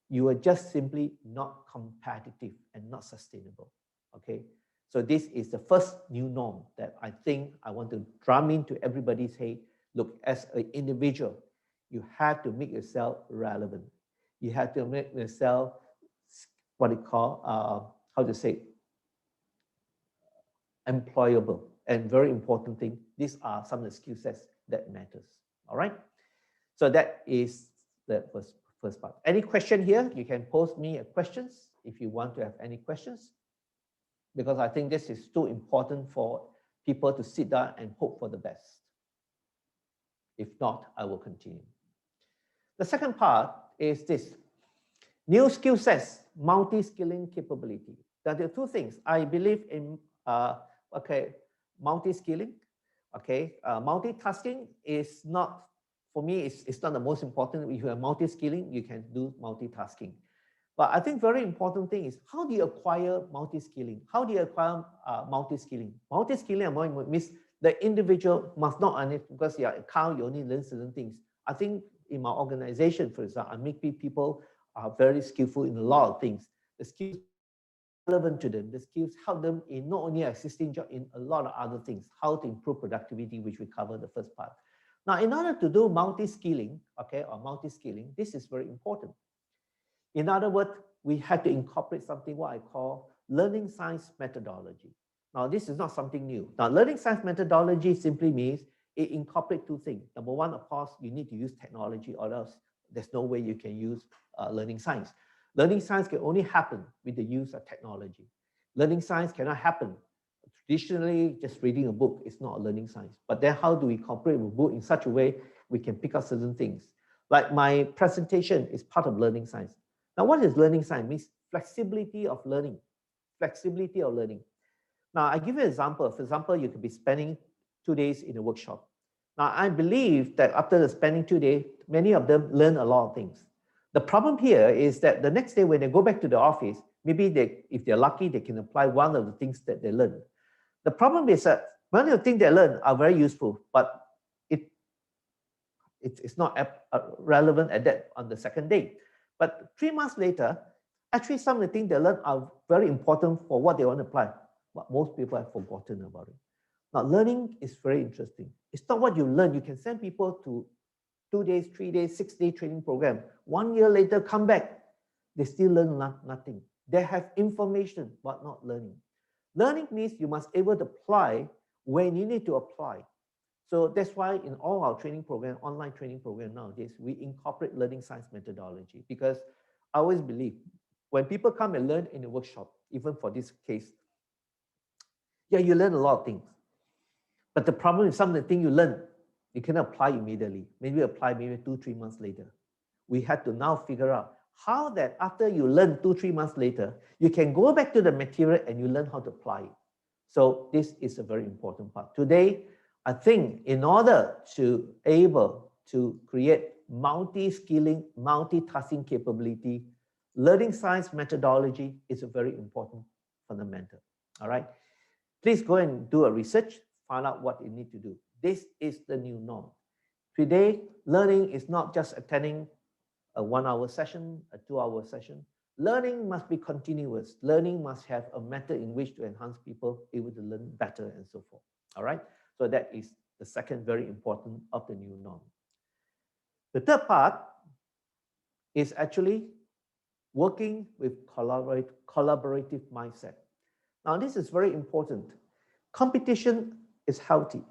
you are just simply not competitive and not sustainable, okay? So this is the first new norm that I think I want to drum into everybody's head. Look, as an individual, you have to make yourself relevant. You have to make yourself what you call, how to say, employable. And very important thing, these are some of the skill sets that matters, all right? So that is the first part. Any question here? You can post me questions if you want to have any questions, because I think this is too important for people to sit down and hope for the best. If not, I will continue. The second part is this: new skill sets, multi-skilling capability. Now, there are two things. I believe in multi-skilling. Multitasking is not, for me, it's not the most important. If you have multi-skilling, you can do multitasking. But I think very important thing is, how do you acquire multi-skilling? How do you acquire multi-skilling? Multi-skilling means the individual must not only, because your account, you only learn certain things. I think in my organization, for example, I make people are very skillful in a lot of things. The skills relevant to them, the skills help them in not only existing job, in a lot of other things, how to improve productivity, which we cover the first part. Now, in order to do multi-skilling, or multi-skilling, this is very important. In other words, we have to incorporate something what I call learning science methodology. Now, this is not something new. Now, learning science methodology simply means it incorporates two things. Number one, of course, you need to use technology, or else there's no way you can use learning science. Learning science can only happen with the use of technology. Learning science cannot happen traditionally just reading a book. Is not a learning science. But then how do we incorporate a book in such a way we can pick up certain things? Like my presentation is part of learning science. Now, what is learning science? It means flexibility of learning. Flexibility of learning. Now, I give you an example. For example, you could be spending 2 days in a workshop. Now, I believe that after spending 2 days, many of them learn a lot of things. The problem here is that the next day when they go back to the office, maybe if they're lucky, they can apply one of the things that they learned. The problem is that many of the things they learn are very useful, but it's not relevant on the second day. But 3 months later, actually some of the things they learn are very important for what they want to apply, but most people have forgotten about it. Now, learning is very interesting. It's not what you learn. You can send people to 2 days, 3 days, 6-day training program. 1 year later, come back, they still learn nothing. They have information, but not learning. Learning means you must able to apply when you need to apply. So that's why in all our training program, online training program nowadays, we incorporate learning science methodology, because I always believe when people come and learn in a workshop, even for this case, yeah, you learn a lot of things. But the problem is some of the things you learn, you cannot apply immediately. Maybe apply maybe 2-3 months later. We had to now figure out how that after you learn 2-3 months later, you can go back to the material and you learn how to apply it. So this is a very important part. Today, I think in order to able to create multi-skilling, multitasking capability, learning science methodology is a very important fundamental. All right. Please go and do a research, find out what you need to do. This is the new norm. Today, learning is not just attending a 1-hour session, a 2-hour session. Learning must be continuous. Learning must have a method in which to enhance people able to learn better and so forth. All right. So that is the second very important of the new norm. The third part is actually working with collaborative mindset. Now, this is very important. Competition is healthy,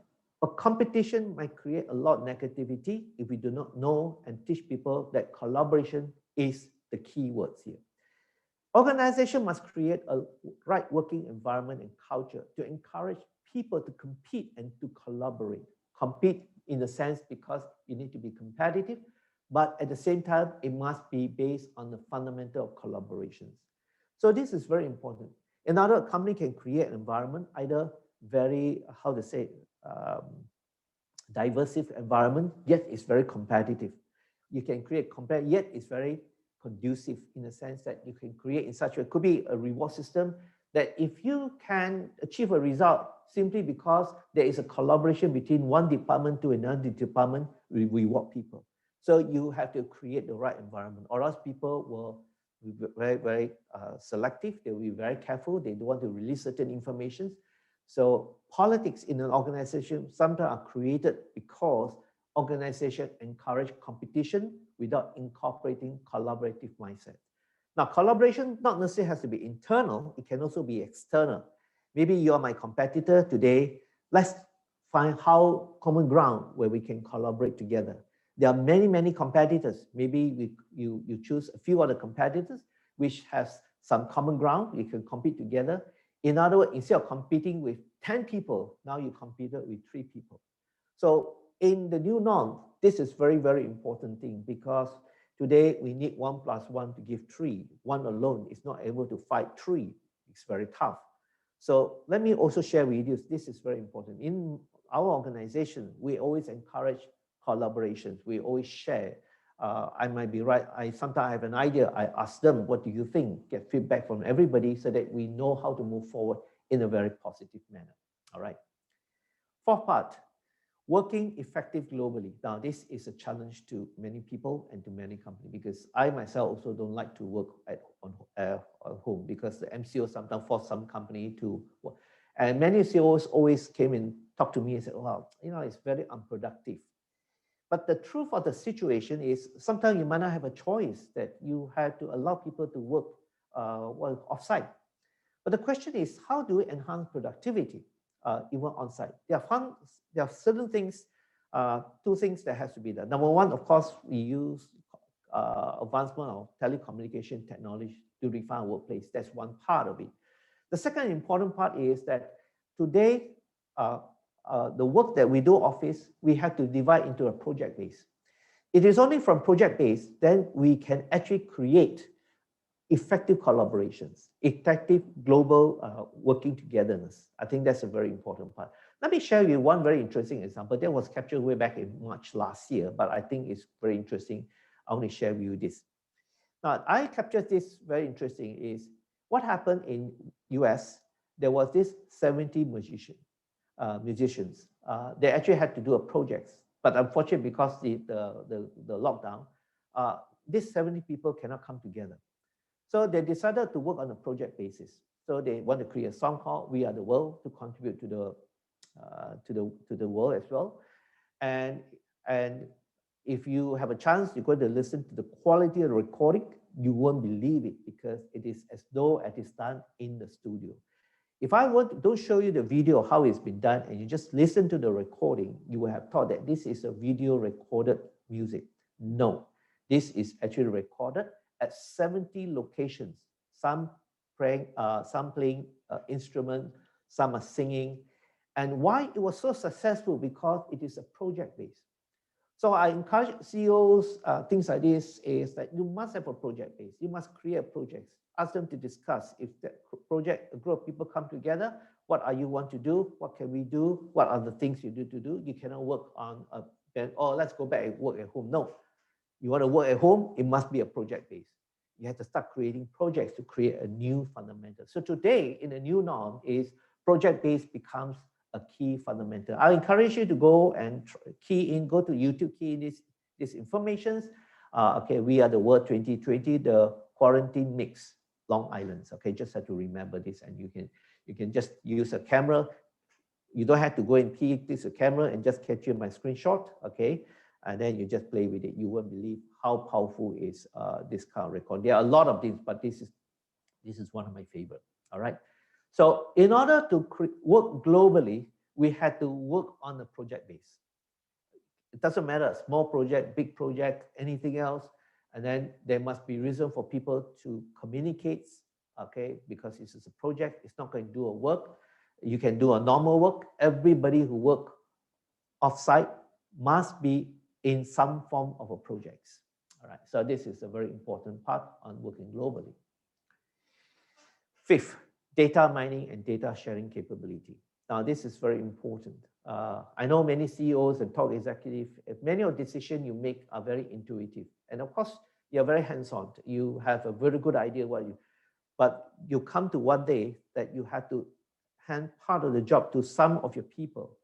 but competition might create a lot of negativity if we do not know and teach people that collaboration is the key words here. Organization must create a right working environment and culture to encourage people to compete and to collaborate. Compete in the sense because you need to be competitive, but at the same time, it must be based on the fundamental of collaborations. So this is very important. Another company can create an environment, either very, how to say, diverse environment, yet it's very competitive. You can create yet it's very conducive in the sense that you can create in such a way. It could be a reward system that if you can achieve a result simply because there is a collaboration between one department to another department, we reward people. So you have to create the right environment, or else people will be very selective. They will be very careful. They don't want to release certain information. So politics in an organization sometimes are created because organizations encourage competition without incorporating collaborative mindset. Now, collaboration not necessarily has to be internal. It can also be external. Maybe you're my competitor today. Let's find how common ground where we can collaborate together. There are many competitors. Maybe you choose a few other competitors which has some common ground. You can compete together. In other words, instead of competing with 10 people, now you competed with 3 people. So in the new norm, this is very important thing, because today we need 1 + 1 to give 3. One alone is not able to fight 3. It's very tough. So let me also share with you, this is very important. In our organization, we always encourage collaborations. We always share. I might be right. I sometimes have an idea. I ask them, what do you think? Get feedback from everybody so that we know how to move forward in a very positive manner. All right. 4th part, working effective globally. Now, this is a challenge to many people and to many companies, because I myself also don't like to work at home, because the MCO sometimes force some company to work. And many CEOs always came and talked to me and said, well, it's very unproductive. But the truth of the situation is sometimes you might not have a choice, that you have to allow people to work off-site. But the question is, how do we enhance productivity even on-site? There are certain things, 2 things that has to be done. Number 1, of course, we use advancement of telecommunication technology to refine our workplace. That's one part of it. The second important part is that today, the work that we do office, we have to divide into a project base. It is only from project base, then we can actually create effective collaborations, effective global working togetherness. I think that's a very important part. Let me share with you one very interesting example that was captured way back in March last year, but I think it's very interesting. I want to share with you this. Now, I captured this very interesting is what happened in US. There was this 70 musicians. They actually had to do a project, but unfortunately, because the lockdown, these 70 people cannot come together. So they decided to work on a project basis. So they want to create a song called "We Are the World" to contribute to the world as well. And if you have a chance, you're going to listen to the quality of the recording. You won't believe it, because it is as though it is done in the studio. If I don't show you the video of how it's been done, and you just listen to the recording, you will have thought that this is a video recorded music. No, this is actually recorded at 70 locations. Some playing instrument, some are singing. And why it was so successful? Because it is a project base. So I encourage CEOs, things like this, is that you must have a project base. You must create projects. Ask them to discuss. If that project, a group of people come together, what are you want to do? What can we do? What are the things you need to do? You cannot work on a band, oh, let's go back and work at home. No. You want to work at home, it must be a project base. You have to start creating projects to create a new fundamental. So today, in the new norm, is project base becomes a key fundamental. I encourage you to go and go to YouTube, key in this information. Okay, We Are the World 2020, the quarantine mix, Long Island. Okay, just have to remember this, and you can just use a camera. You don't have to go and key this a camera and just capture my screenshot. Okay, and then you just play with it. You won't believe how powerful is this kind of record. There are a lot of things, but this is one of my favorite. All right. So in order to work globally, we had to work on a project base. It doesn't matter, small project, big project, anything else. And then there must be reason for people to communicate, okay? Because this is a project, it's not going to do a work. You can do a normal work. Everybody who work off-site must be in some form of a project. All right, so this is a very important part on working globally. 5th, data mining and data sharing capability. Now, this is very important. I know many CEOs and top executives, many of the decisions you make are very intuitive. And of course, you're very hands-on. You have a very good idea but you come to one day that you have to hand part of the job to some of your people.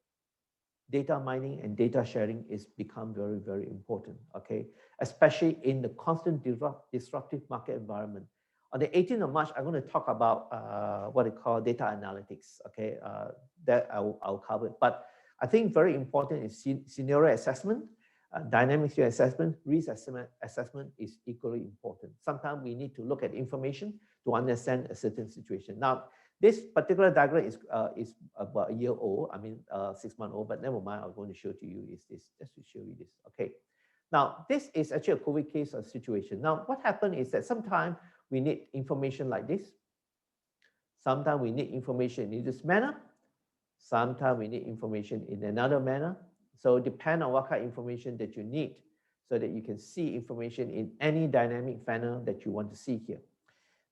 Data mining and data sharing is become very, very important, okay? Especially in the constant disruptive market environment. On the 18th of March, I'm going to talk about what they call data analytics, okay? That I'll cover. But I think very important is scenario assessment, dynamic scenario assessment, risk assessment is equally important. Sometimes we need to look at information to understand a certain situation. Now, this particular diagram is about a year old, 6 months old, but never mind, I'm going to show to you is this, just to show you this, okay? Now, this is actually a COVID case or situation. Now, what happened is that sometimes we need information like this. Sometimes we need information in this manner. Sometimes we need information in another manner. So depend on what kind of information that you need so that you can see information in any dynamic manner that you want to see here.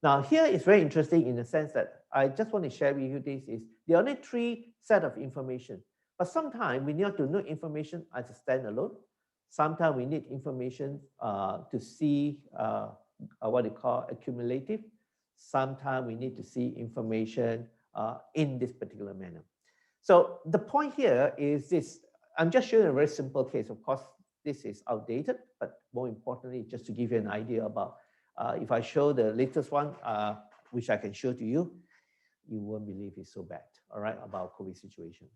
Now, here is very interesting in the sense that I just want to share with you this is there are only 3 sets of information, but sometimes we need to know information as a standalone. Sometimes we need information to see what they call accumulative. Sometimes we need to see information in this particular manner. So the point here is this. I'm just showing a very simple case. Of course, this is outdated, but more importantly, just to give you an idea about if I show the latest one, which I can show to you, you won't believe it's so bad, all right, about COVID situation.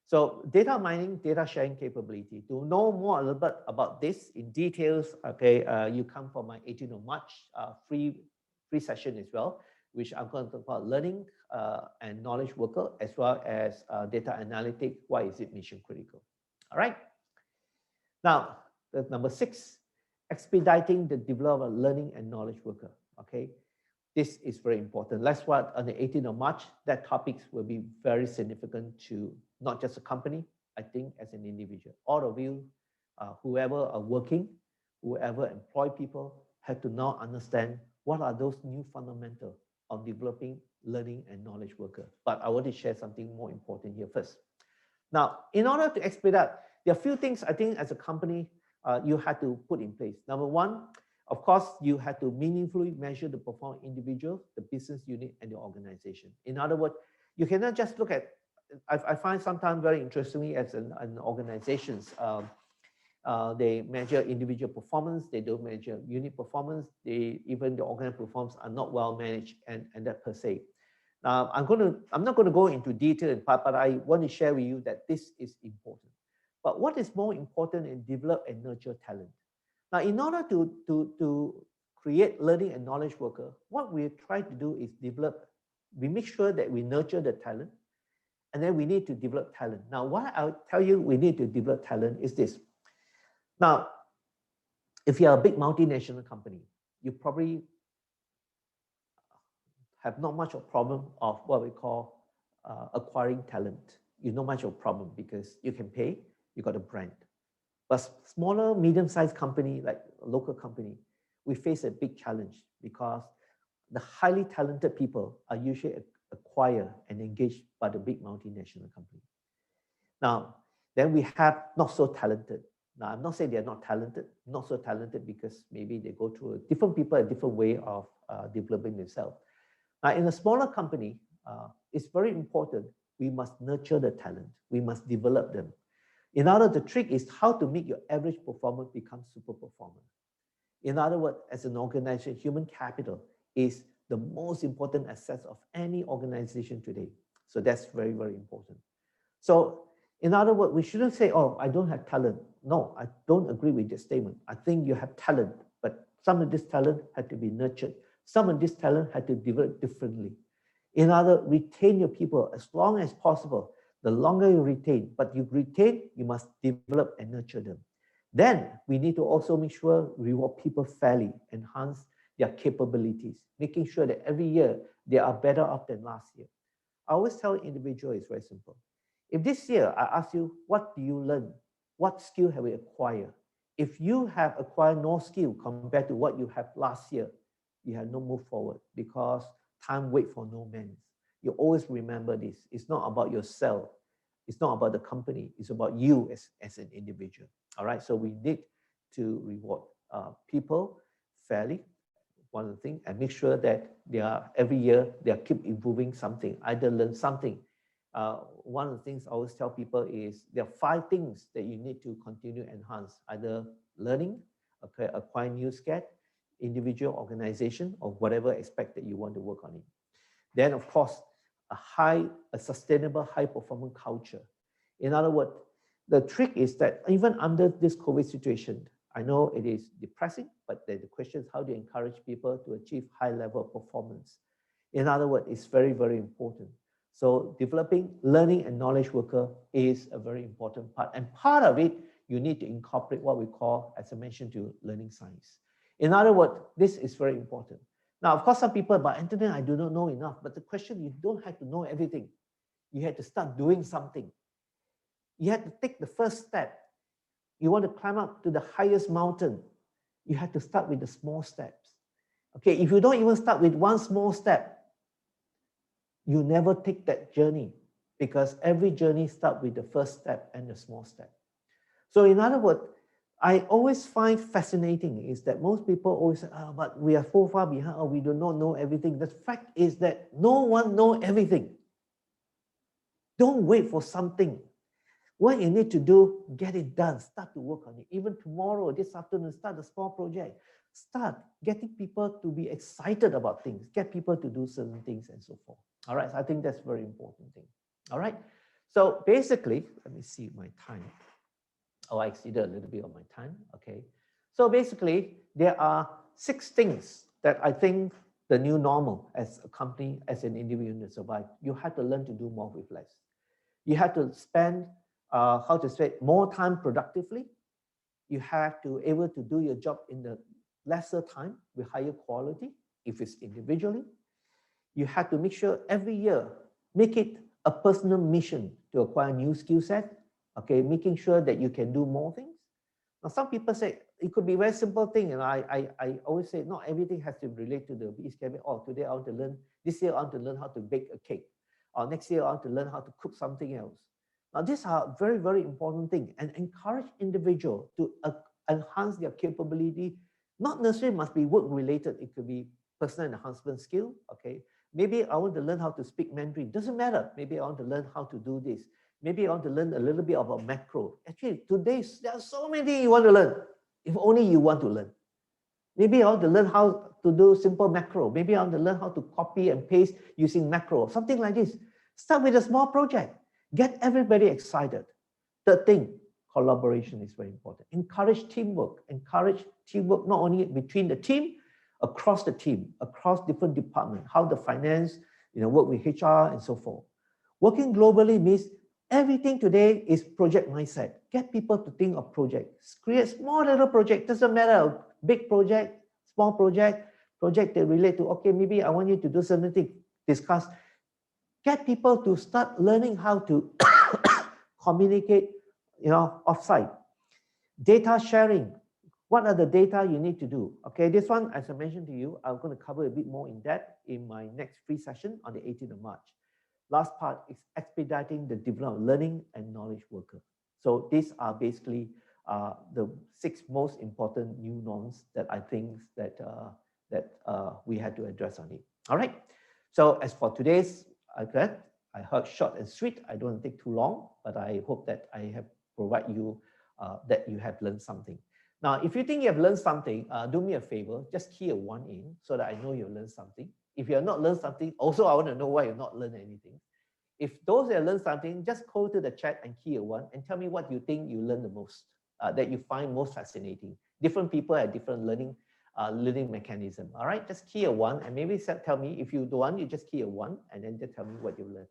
So data mining, data sharing capability. To know more a little bit about this in details, okay, you come for my 18th of March free session as well, which I'm going to talk about learning and knowledge worker, as well as data analytics. Why is it mission critical? All right. Now, the number 6, expediting the development of learning and knowledge worker. Okay, this is very important. That's what on the 18th of March, that topics will be very significant to not just a company, I think as an individual. All of you, whoever are working, whoever employ people, have to now understand what are those new fundamentals of developing learning and knowledge worker. But I want to share something more important here first. Now, in order to expedite, there are a few things I think as a company you had to put in place. Number 1, of course, you had to meaningfully measure the performance of individuals, the business unit, and the organization. In other words, you cannot just look at, I find sometimes very interestingly as an organizations, they measure individual performance, they don't measure unit performance, even the organization performance are not well managed and that per se. Now, I'm not going to go into detail, but I want to share with you that this is important. But what is more important is develop and nurture talent. Now, in order to create learning and knowledge worker, what we try to do is we make sure that we nurture the talent, and then we need to develop talent. Now, what I'll tell you we need to develop talent is this. Now, if you're a big multinational company, you probably have not much of a problem of what we call acquiring talent. You not much of a problem because you can pay, you got a brand. But smaller, medium-sized company, like a local company, we face a big challenge because the highly talented people are usually acquired and engaged by the big multinational company. Now, then we have not so talented. Now, I'm not saying they're not talented, not so talented because maybe they go through different people, a different way of developing themselves. Now, in a smaller company, it's very important. We must nurture the talent. We must develop them. In other words, the trick is how to make your average performer become super performer. In other words, as an organization, human capital is the most important asset of any organization today. So that's very, very important. So in other words, we shouldn't say, oh, I don't have talent. No, I don't agree with this statement. I think you have talent, but some of this talent had to be nurtured. Some of this talent had to develop differently. In other words, retain your people as long as possible. The longer you retain, but you retain, you must develop and nurture them. Then we need to also make sure reward people fairly, enhance their capabilities, making sure that every year they are better off than last year. I always tell individuals it's very simple. If this year I ask you, what do you learn? What skill have you acquired? If you have acquired no skill compared to what you have last year, you have no move forward because time waits for no man. you always remember this. It's not about yourself. It's not about the company. It's about you as an individual. All right. So we need to reward people fairly, one of the things, and make sure that they are every year they are keep improving something, either learn something. One of the things I always tell people is there are 5 things that you need to continue enhance, either learning, acquire new skill, individual, organization, or whatever aspect that you want to work on it. Then, of course, a sustainable, high-performance culture. In other words, the trick is that even under this COVID situation, I know it is depressing, but the question is how do you encourage people to achieve high level of performance? In other words, it's very, very important. So developing learning and knowledge worker is a very important part. And part of it, you need to incorporate what we call, as I mentioned to you, learning science. In other words, this is very important. Now, of course, some people, but Anthony, I do not know enough. But the question, you don't have to know everything. You have to start doing something. You have to take the first step. You want to climb up to the highest mountain, you have to start with the small steps. Okay, if you don't even start with one small step, you never take that journey, because every journey starts with the first step and the small step. So in other words, I always find fascinating is that most people always say, oh, but we are so far behind, or we do not know everything. The fact is that no one knows everything. Don't wait for something. What you need to do, get it done, start to work on it. Even tomorrow, this afternoon, start a small project. Start getting people to be excited about things, get people to do certain things and so forth. All right, so I think that's a very important thing. All right, so basically, let me see my time. Oh, I exceeded a little bit of my time, okay. So basically, there are 6 things that I think the new normal as a company, as an individual to survive. You have to learn to do more with less. You have to spend how to say, more time productively. You have to able to do your job in the lesser time with higher quality, if it's individually. You have to make sure every year, make it a personal mission to acquire new skill set, okay, making sure that you can do more things. Now, some people say, it could be a very simple thing, and I always say, not everything has to relate to the East Cabin. Oh, today I want to learn, this year I want to learn how to bake a cake, or next year I want to learn how to cook something else. Now, these are very, very important things, and encourage individuals to enhance their capability. Not necessarily must be work related. It could be personal enhancement skill. Okay, maybe I want to learn how to speak Mandarin. Doesn't matter. Maybe I want to learn how to do this. Maybe I want to learn a little bit about macro. Actually, today there are so many you want to learn. If only you want to learn. Maybe I want to learn how to do simple macro. Maybe I want to learn how to copy and paste using macro. Something like this. Start with a small project. Get everybody excited. Third thing, collaboration is very important. Encourage teamwork. Encourage teamwork not only between the team, across the team, across different departments, how the finance, work with HR and so forth. Working globally means everything today is project mindset. Get people to think of projects. Create small little project. Doesn't matter, big project, small project, project that relate to, okay, maybe I want you to do something, discuss. Get people to start learning how to communicate, offsite. Data sharing. What are the data you need to do? Okay, this one, as I mentioned to you, I'm going to cover a bit more in depth in my next free session on the 18th of March. Last part is expediting the development of learning and knowledge worker. So these are basically the 6 most important new norms that I think that we had to address on it. All right. So as for today's, I heard short and sweet. I don't take too long, but I hope that I have provided you that you have learned something. Now, if you think you have learned something, do me a favor, just key a 1 in so that I know you learned something. If you have not learned something, also I want to know why you've not learned anything. If those that learned something, just go to the chat and key a 1 and tell me what you think you learned the most, that you find most fascinating. Different people have different learning mechanism. All right, just key a 1 and maybe tell me if you don't want, you just key a 1 and then just tell me what you learned.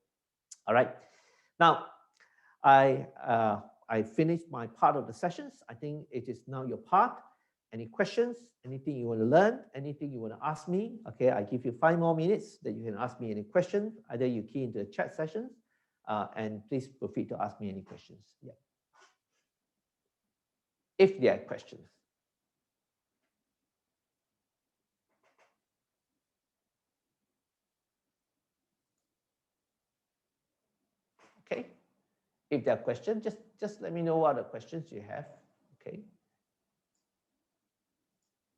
All right. Now, I finished my part of the sessions. I think it is now your part. Any questions, anything you want to learn, anything you want to ask me? Okay, I give you 5 more minutes that you can ask me any question. Either you key into the chat sessions and please feel free to ask me any questions. Yeah. If there are questions. Okay. If there are questions, just let me know what the questions you have. Okay.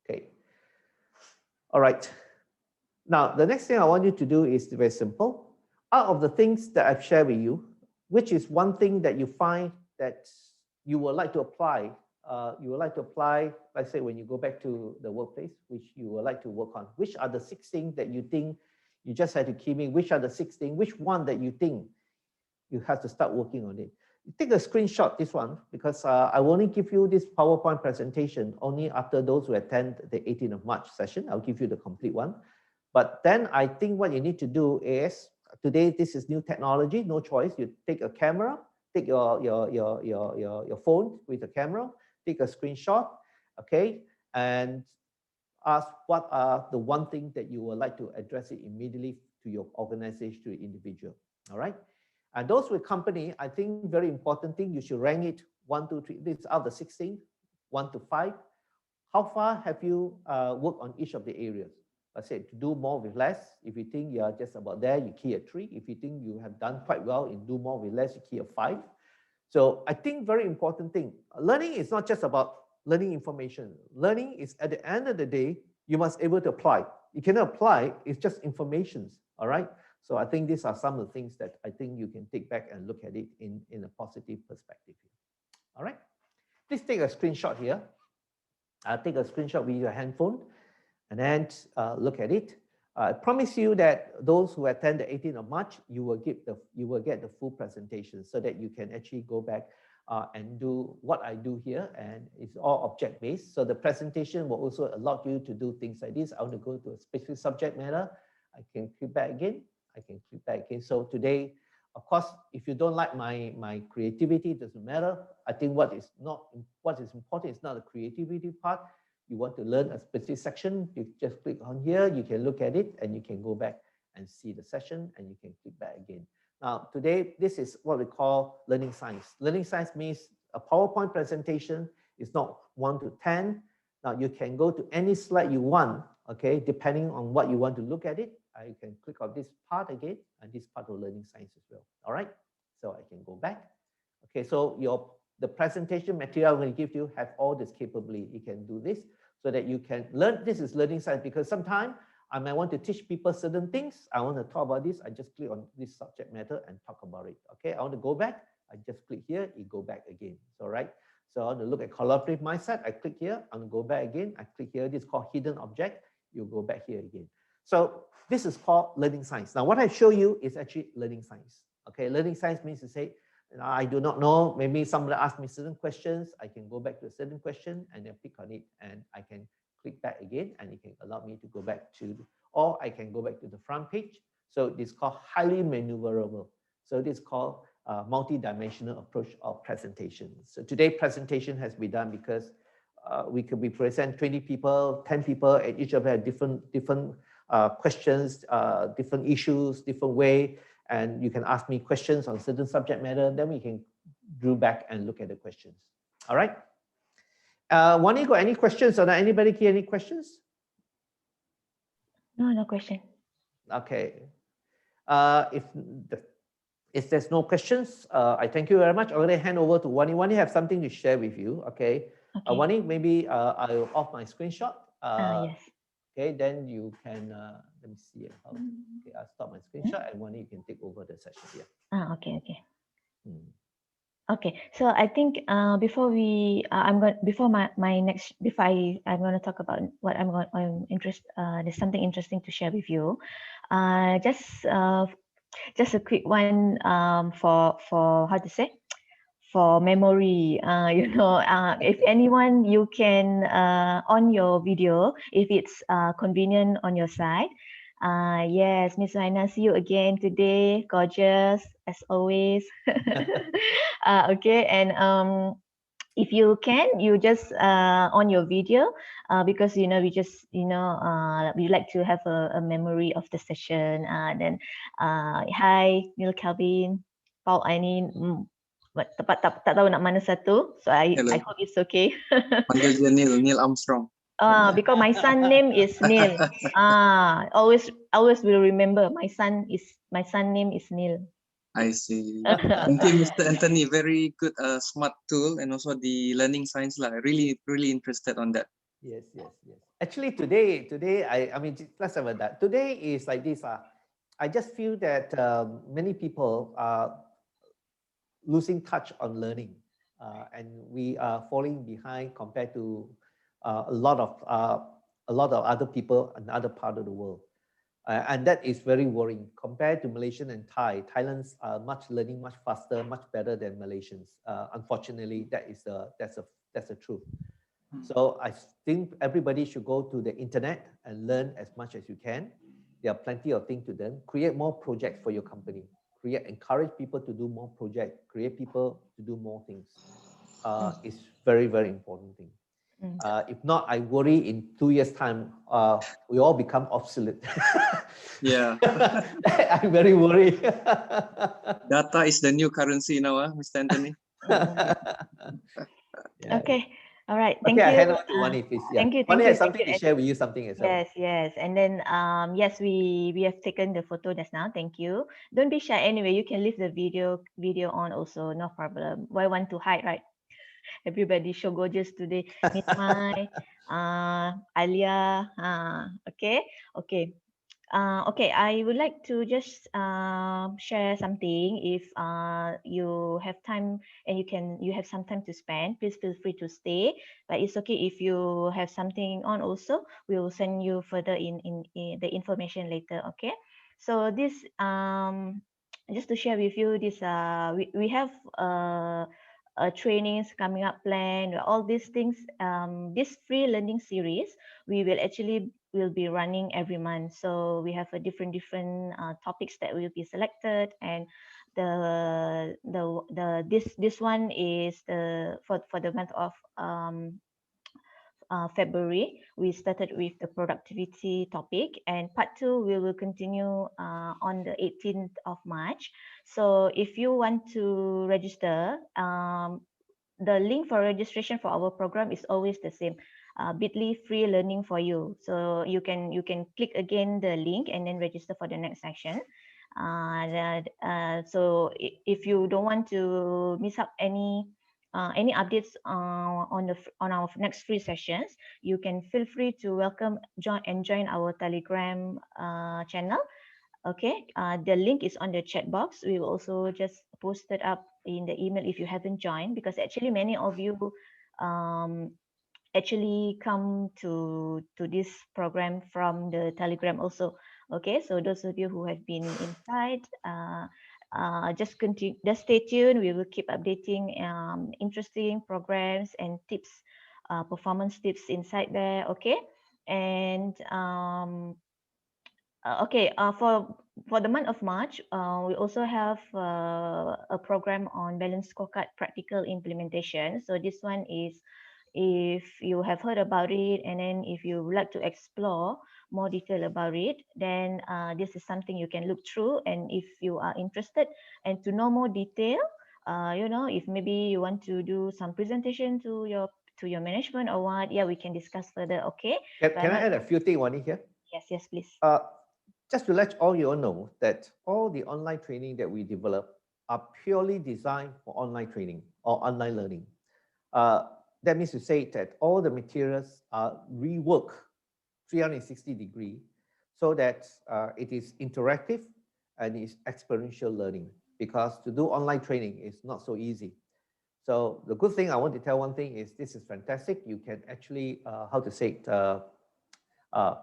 Okay. All right. Now, the next thing I want you to do is very simple. Out of the things that I've shared with you, which is one thing that you find that you would like to apply, let's say when you go back to the workplace, which you would like to work on, which are the 6 things that you think you just had to key in, which are the 6 things, which one that you think you have to start working on it. You take a screenshot, this one, because I will only give you this PowerPoint presentation only after those who attend the 18th of March session. I'll give you the complete one. But then I think what you need to do is, today this is new technology, no choice. You take a camera, take your phone with a camera, take a screenshot, okay, and ask what are the one thing that you would like to address it immediately to your organization, to your individual. All right. And those with company, I think very important thing, you should rank it 1, 2, 3. These are the 16, 1 to 5. How far have you worked on each of the areas? I said to do more with less. If you think you are just about there, you key a 3. If you think you have done quite well in do more with less, you key a 5. So I think very important thing. Learning is not just about learning information. Learning is at the end of the day, you must be able to apply. You cannot apply, it's just information. All right. So I think these are some of the things that I think you can take back and look at it in a positive perspective. All right. Please take a screenshot here. Take a screenshot with your handphone and then look at it. I promise you that those who attend the 18th of March, you will get the full presentation so that you can actually go back and do what I do here, and it's all object based. So the presentation will also allow you to do things like this. I want to go to a specific subject matter. I can click back again. I can click back again. So today, of course, if you don't like my creativity, it doesn't matter. I think what is important is not the creativity part. You want to learn a specific section, you just click on here, you can look at it and you can go back and see the session and you can click back again. Now, today, this is what we call learning science. Learning science means a PowerPoint presentation is not 1 to 10. Now, you can go to any slide you want, okay, depending on what you want to look at it. I can click on this part again, and this part of learning science as well. All right, so I can go back. Okay, so the presentation material I'm going to give you have all this capability. You can do this so that you can learn. This is learning science, because sometimes I might want to teach people certain things. I want to talk about this. I just click on this subject matter and talk about it. Okay, I want to go back. I just click here. It go back again. All right. So I want to look at collaborative mindset. I click here. I want to go back again. I click here. This is called hidden object. You go back here again. So this is called learning science. Now, what I show you is actually learning science. Okay, learning science means to say, I do not know. Maybe somebody asked me certain questions. I can go back to a certain question and then pick on it, and I can click back again, and it can allow me to go back to, or I can go back to the front page. So this is called highly maneuverable. So this is called multi-dimensional approach of presentation. So today presentation has been done because we could be present 20 people, 10 people, and each of them have different questions, different issues, different way. And you can ask me questions on certain subject matter, then we can go back and look at the questions. All right. Wani, got any questions? Or anybody here any questions? No question. Okay. If there's no questions, I thank you very much. I'm going to hand over to Wani. Wani have something to share with you. Okay. Wani, maybe I'll off my screenshot. Yes. Okay, then you can, let me see. Okay, I'll stop my screenshot and Wani, you can take over the session here. Okay. Okay, so I think before I'm going to talk about what I'm interested. There's something interesting to share with you. Just a quick one for how to say, for memory. If anyone, you can on your video if it's convenient on your side. Yes, Miss Aina, see you again today. Gorgeous as always. Okay, and if you can, you just on your video, because we just we like to have a memory of the session. Then hi Neil, Calvin, Paul, Aini, tak tahu nak mana satu, so I hope it's okay. Panggil dia Neil Armstrong. Because my son name is Neil. Always will remember my son name is Neil. I see. Thank you, Mr. Anthony. Very good, smart tool, and also the learning science. Really, really interested on that. Yes, yes, yes. Actually, today, I mean, let's have that. Today is like this. I just feel that many people are losing touch on learning, and we are falling behind compared to a lot of other people in other part of the world. And that is very worrying compared to Malaysian and Thai. Thailand's learning much faster, much better than Malaysians. Unfortunately, that's the truth. So I think everybody should go to the internet and learn as much as you can. There are plenty of things to learn. Create more projects for your company. Encourage people to do more projects. Create people to do more things. It's very, very important thing. If not, I worry in 2 years' time, we all become obsolete. Yeah. I'm very worried. Data is the new currency now, Mr. Anthony. Yeah. Okay. All right. Thank Okay, you. I hand over to Wani, please. Yeah. Thank you. Wani has Thank something you. to share with you, something as well. Yes, yes. And then yes, we have taken the photo just now. Thank you. Don't be shy anyway. You can leave the video on also, no problem. Why want to hide, right? Everybody show gorgeous today. Miss Mai, Alia, okay, okay. Okay, I would like to just share something. If you have time and you have some time to spend, please feel free to stay. But it's okay if you have something on also. We will send you further in the information later. Okay. So this just to share with you this we have trainings coming up plan, all these things. This free learning series we will be running every month. So we have a different topics that will be selected, and this one is for the month of February. We started with the productivity topic, and part 2 we will continue on the 18th of March. So if you want to register, the link for registration for our program is always the same. Bit.ly free learning for you. So you can click again the link and then register for the next section. So if you don't want to miss out any updates on our next free sessions, you can feel free to join our Telegram channel. Okay, the link is on the chat box. We will also just post it up in the email if you haven't joined, because actually many of you actually come to this program from the Telegram also. Okay, so those of you who have been inside, just stay tuned. We will keep updating interesting programs and tips, performance tips inside there. Okay, and okay, for the month of March, we also have a program on balanced scorecard practical implementation. So this one is, if you have heard about it, and then if you would like to explore more detail about it, then this is something you can look through. And if you are interested and to know more detail, if maybe you want to do some presentation to your management or what, yeah, we can discuss further. Okay. Can I add a few things, Wani, here? Yes, please. Just to let all you all know that all the online training that we develop are purely designed for online training or online learning. That means to say that all the materials are reworked 360-degree so that it is interactive and it's experiential learning, because to do online training is not so easy. So the good thing I want to tell one thing is this is fantastic. You can actually,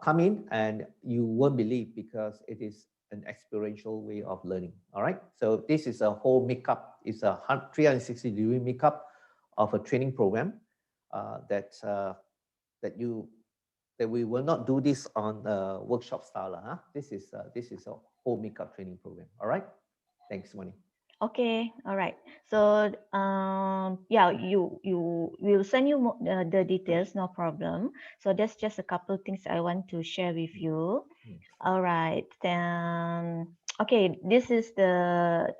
come in and you won't believe, because it is an experiential way of learning. All right. So this is a whole makeup. It's a 360-degree makeup of a training program that we will not do this on workshop style. This is a whole makeup training program. All right. Thanks, Wani. Okay, all right. So yeah, we will send you the details, no problem. So that's just a couple things I want to share with you. All right. Okay, this is the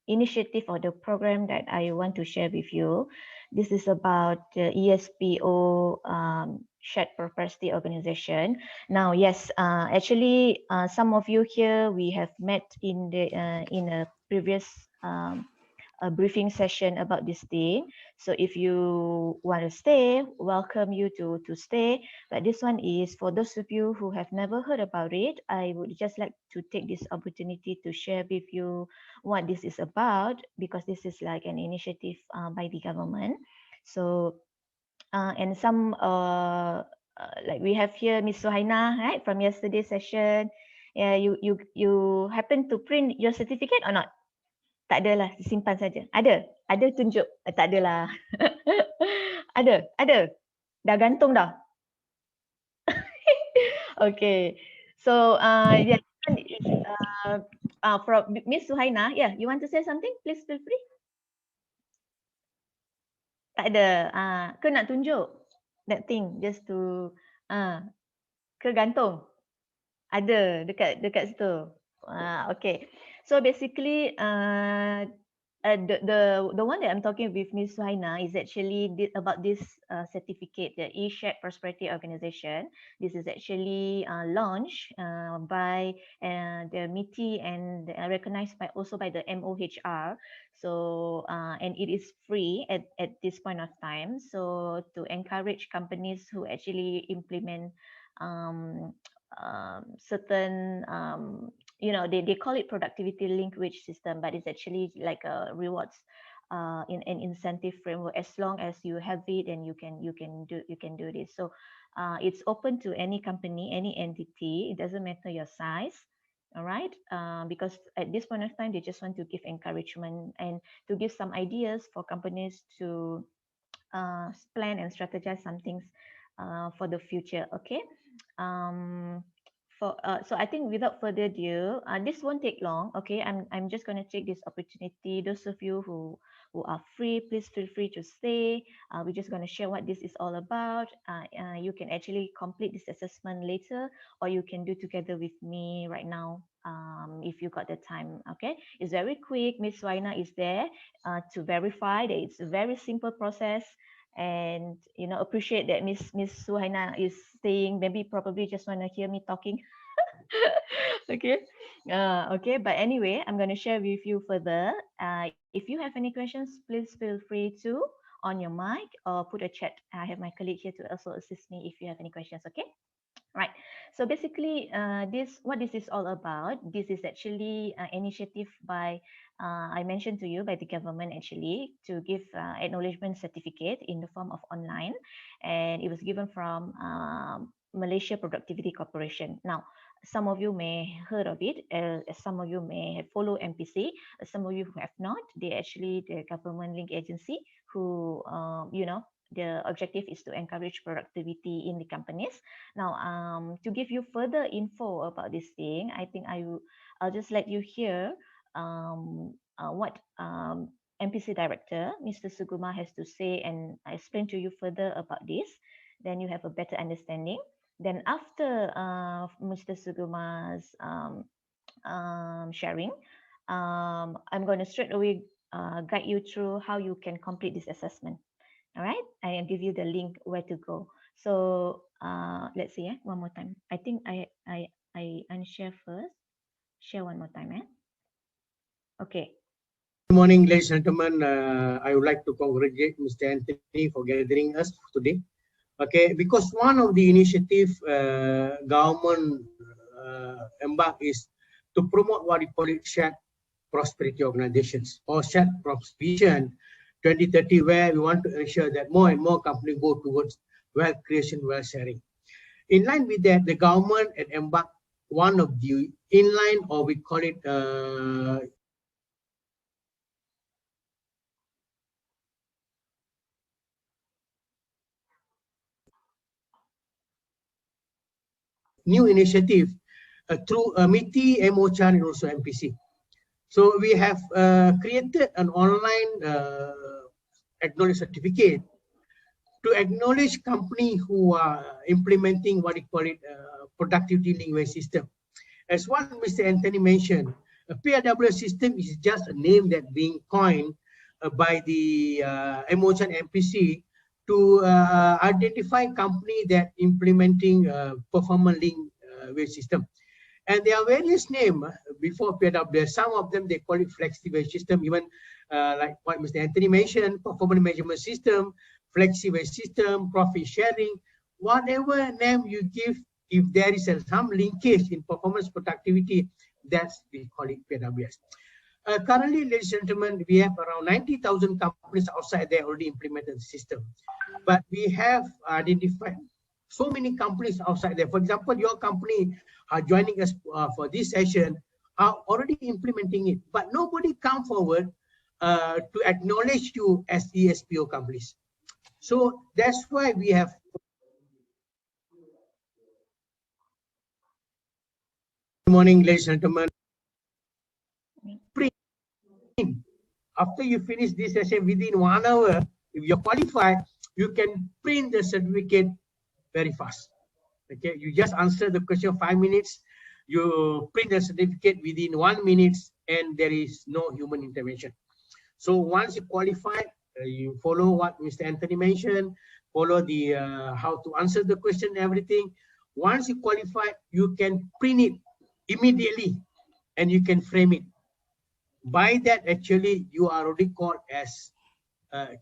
initiative or the program that I want to share with you. This is about the ESPO shared prosperity organization. Now, yes, actually, some of you here we have met in a previous a briefing session about this thing. So if you want to stay, welcome you to stay. But this one is for those of you who have never heard about it. I would just like to take this opportunity to share with you what this is about, because this is like an initiative by the government. So and some like we have here Miss Suhaina, right, from yesterday's session. Yeah, you happen to print your certificate or not? Tak adalah, simpan saja. Ada tunjuk. Tak adalah. Ada. Dah gantung dah. Okay. So yeah, from Miss Suhaina, yeah, you want to say something? Please feel free. Tak ada. Ke nak tunjuk that thing just to ke gantung? Ada dekat situ. Okay. So basically the one that I'm talking with Ms. Suhaina is actually about this certificate, the E-Shared Prosperity Organization. This is actually launched by the MITI and recognized also by the MOHR. So and it is free at this point of time. So to encourage companies who actually implement certain they call it productivity linked wage system, but it's actually like a rewards in an incentive framework. As long as you have it, and you can do this. So it's open to any company, any entity. It doesn't matter your size. All right, because at this point of time, they just want to give encouragement and to give some ideas for companies to plan and strategize some things for the future. Okay. So I think without further ado, this won't take long. Okay, I'm just going to take this opportunity. Those of you who are free, please feel free to stay. We're just going to share what this is all about. You can actually complete this assessment later, or you can do together with me right now if you got the time. Okay, it's very quick. Miss Waina is there to verify that it's a very simple process. And appreciate that Miss Suhaina is staying, maybe probably just want to hear me talking. Okay. Okay, but anyway, I'm going to share with you further. If you have any questions, please feel free to on your mic or put a chat. I have my colleague here to also assist me if you have any questions. Okay. Right. So basically, what this is all about. This is actually an initiative by I mentioned to you by the government actually to give acknowledgement certificate in the form of online, and it was given from Malaysia Productivity Corporation. Now, some of you may heard of it, some of you may have followed MPC, some of you who have not. They actually the government link agency who the objective is to encourage productivity in the companies. Now, to give you further info about this thing, I think I'll just let you hear what MPC Director, Mr. Suguma, has to say, and I explain to you further about this. Then you have a better understanding. Then after Mr. Suguma's sharing, I'm going to straight away guide you through how you can complete this assessment. All right, I'll give you the link where to go. So let's see, one more time. I think I unshare first. Share one more time, Okay. Good morning, ladies and gentlemen. I would like to congratulate Mr. Anthony for gathering us today. Okay, because one of the initiative government embark is to promote what we call it shared prosperity organizations or shared prosperity 2030, where we want to ensure that more and more companies go towards wealth creation, wealth sharing. In line with that, the government had embarked one of the inline, or we call it new initiative through MITI, MOHR, and also MPC. So we have created an online acknowledge certificate to acknowledge company who are implementing what we call it productivity linked system. As what Mr. Anthony mentioned, a PRWS system is just a name that being coined by the MOHR and MPC to identify company that implementing performance link wage system. And there are various names before PWS. Some of them, they call it flexi wage system, even like what Mr. Anthony mentioned, performance management system, flexi wage system, profit sharing, whatever name you give, if there is some linkage in performance productivity, that's we call it PWS. Currently, ladies and gentlemen, we have around 90,000 companies outside there already implemented the system. But we have identified so many companies outside there. For example, your company are joining us for this session, are already implementing it, but nobody come forward to acknowledge you as ESPO companies. So that's why we have. Good morning, ladies and gentlemen. After you finish this session, within 1 hour, if you're qualified, you can print the certificate very fast. Okay, you just answer the question 5 minutes, you print the certificate within 1 minute, and there is no human intervention. So once you qualify, you follow what Mr. Anthony mentioned, follow the how to answer the question, everything. Once you qualify, you can print it immediately and you can frame it. By that, actually, you are already called as,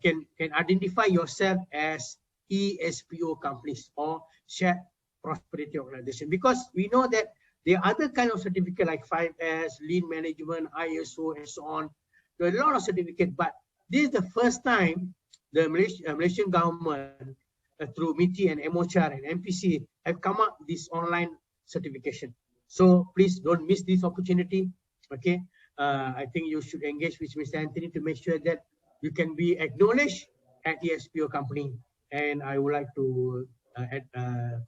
can identify yourself as ESPO companies or shared prosperity organization, because we know that there are other kind of certificate like 5S, lean management, ISO, and so on. There are a lot of certificate, but this is the first time the Malaysian government through MITI and MOCHAR and MPC have come up this online certification. So please don't miss this opportunity. Okay, I think you should engage with Mr. Anthony to make sure that you can be acknowledged at ESPO company. And I would like to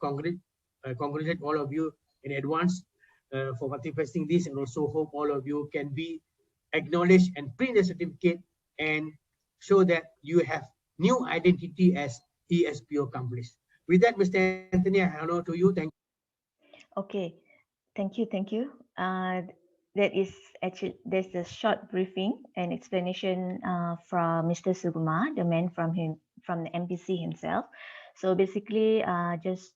congratulate all of you in advance for participating this, and also hope all of you can be acknowledged and print the certificate and show that you have new identity as ESPO companies. With that, Mr. Anthony, I hand over to you. Thank you. Okay, thank you. That is actually, there's a short briefing and explanation from Mr. Suguma, the man from the MPC himself. So basically, just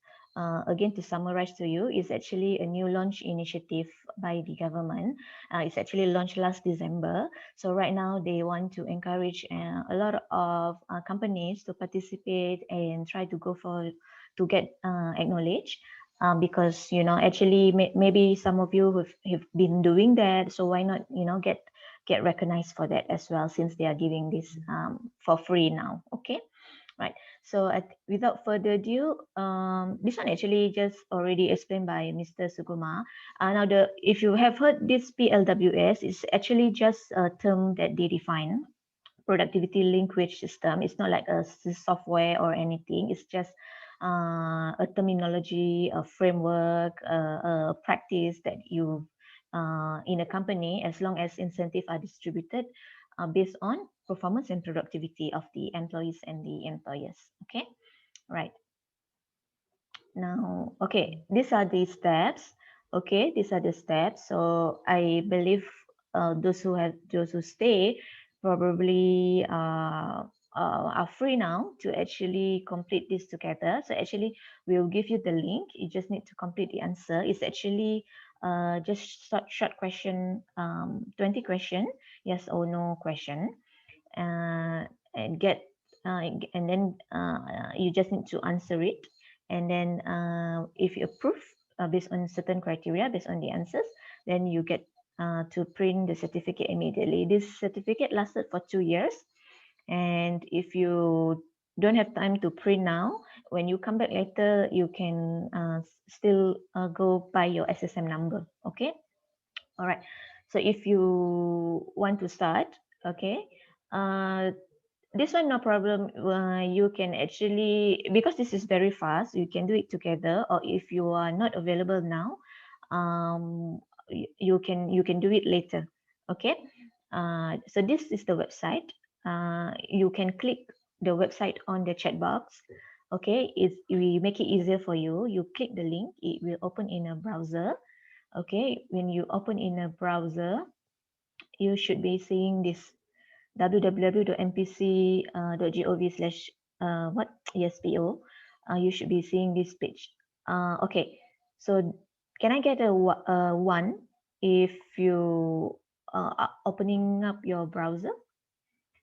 again to summarize to you, is actually a new launch initiative by the government. It's actually launched last December. So right now they want to encourage a lot of companies to participate and try to go to get acknowledged. Because actually maybe some of you have been doing that, so why not get recognized for that as well, since they are giving this for free now. Okay, right. So without further ado, this one actually just already explained by Mr. Suguma. Now if you have heard this PLWS, it's actually just a term that they define, productivity linkage system. It's not like a software or anything. It's just a terminology, a framework, a practice that you in a company, as long as incentives are distributed based on performance and productivity of the employees and the employers. Okay, right. Now, okay, these are the steps. Okay, these are the steps. So I believe those who stay probably are free now to actually complete this together. So actually, we'll give you the link. You just need to complete the answer. It's actually just short question, 20 question, yes or no question, and then you just need to answer it. And then if you approve based on certain criteria, based on the answers, then you get to print the certificate immediately. This certificate lasted for 2 years. And if you don't have time to print now, when you come back later, you can still go by your SSM number. Okay. All right. So if you want to start, okay, this one, no problem. You can actually, because this is very fast, you can do it together. Or if you are not available now, you can do it later. Okay. So this is the website. You can click the website on the chat box. Okay, we make it easier for you. You click the link, it will open in a browser. Okay, when you open in a browser, you should be seeing this www.mpc.gov/ what ESPO, you should be seeing this page. Okay, so can I get a one if you are opening up your browser?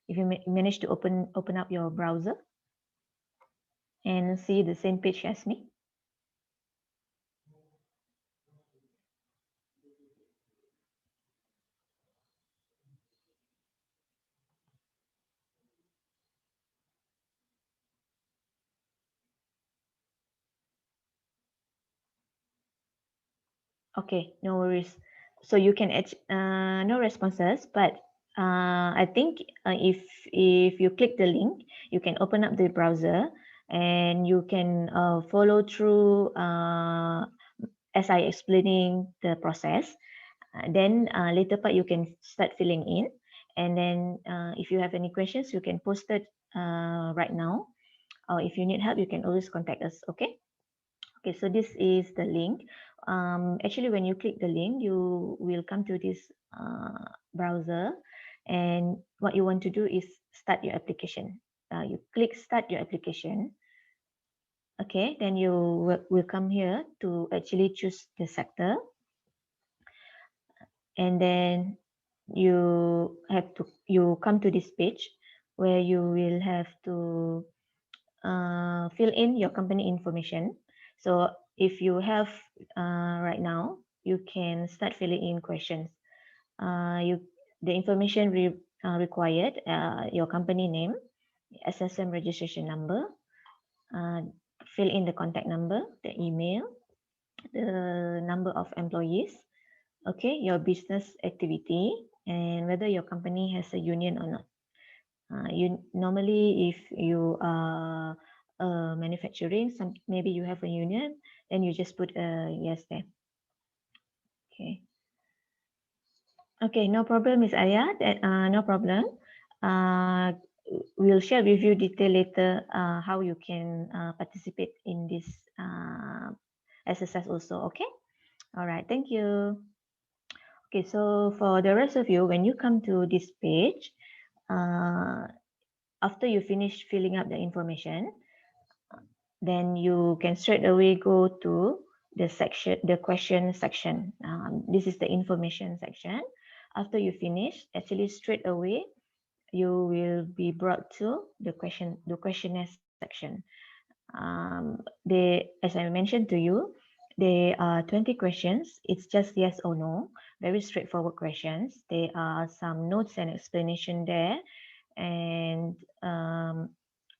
If you manage to open up your browser and see the same page as me. Okay, no worries. So you can no responses, but I think if you click the link, you can open up the browser and you can follow through as I explaining the process. Then later part you can start filling in, and then if you have any questions, you can post it right now, or if you need help, you can always contact us. Okay. Okay, so this is the link. Actually, when you click the link, you will come to this browser, and what you want to do is start your application. You click start your application. Okay, then you will come here to actually choose the sector, and then you come to this page where you will have to fill in your company information. So if you have right now, you can start filling in questions. The information required, your company name, SSM registration number, fill in the contact number, the email, the number of employees, okay, your business activity, and whether your company has a union or not. You normally, if you are manufacturing, maybe you have a union, then you just put a yes there. Okay. Okay, no problem, Miss Aya. No problem. We'll share with you detail later how you can participate in this exercise also. Okay. All right. Thank you. Okay. So for the rest of you, when you come to this page, after you finish filling up the information, then you can straight away go to the section, the question section. This is the information section. After you finish, actually straight away, you will be brought to the questionnaire section. As I mentioned to you, there are 20 questions. It's just yes or no, very straightforward questions. There are some notes and explanation there. And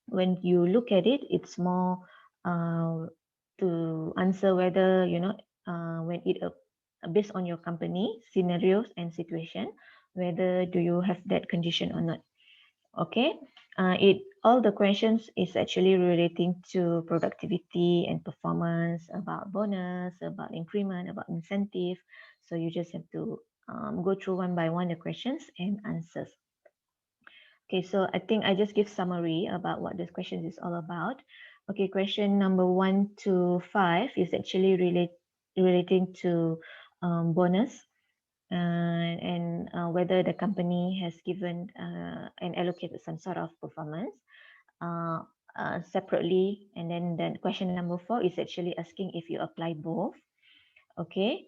when you look at it, it's more to answer whether, when it based on your company scenarios and situation, whether do you have that condition or not. Okay, all the questions is actually relating to productivity and performance, about bonus, about increment, about incentive. So you just have to go through one by one the questions and answers. Okay, so I think I just give summary about what this question is all about. Okay, question number 1 to 5 is actually relating to bonus and whether the company has given and allocated some sort of performance separately. And then question number 4 is actually asking if you apply both. Okay,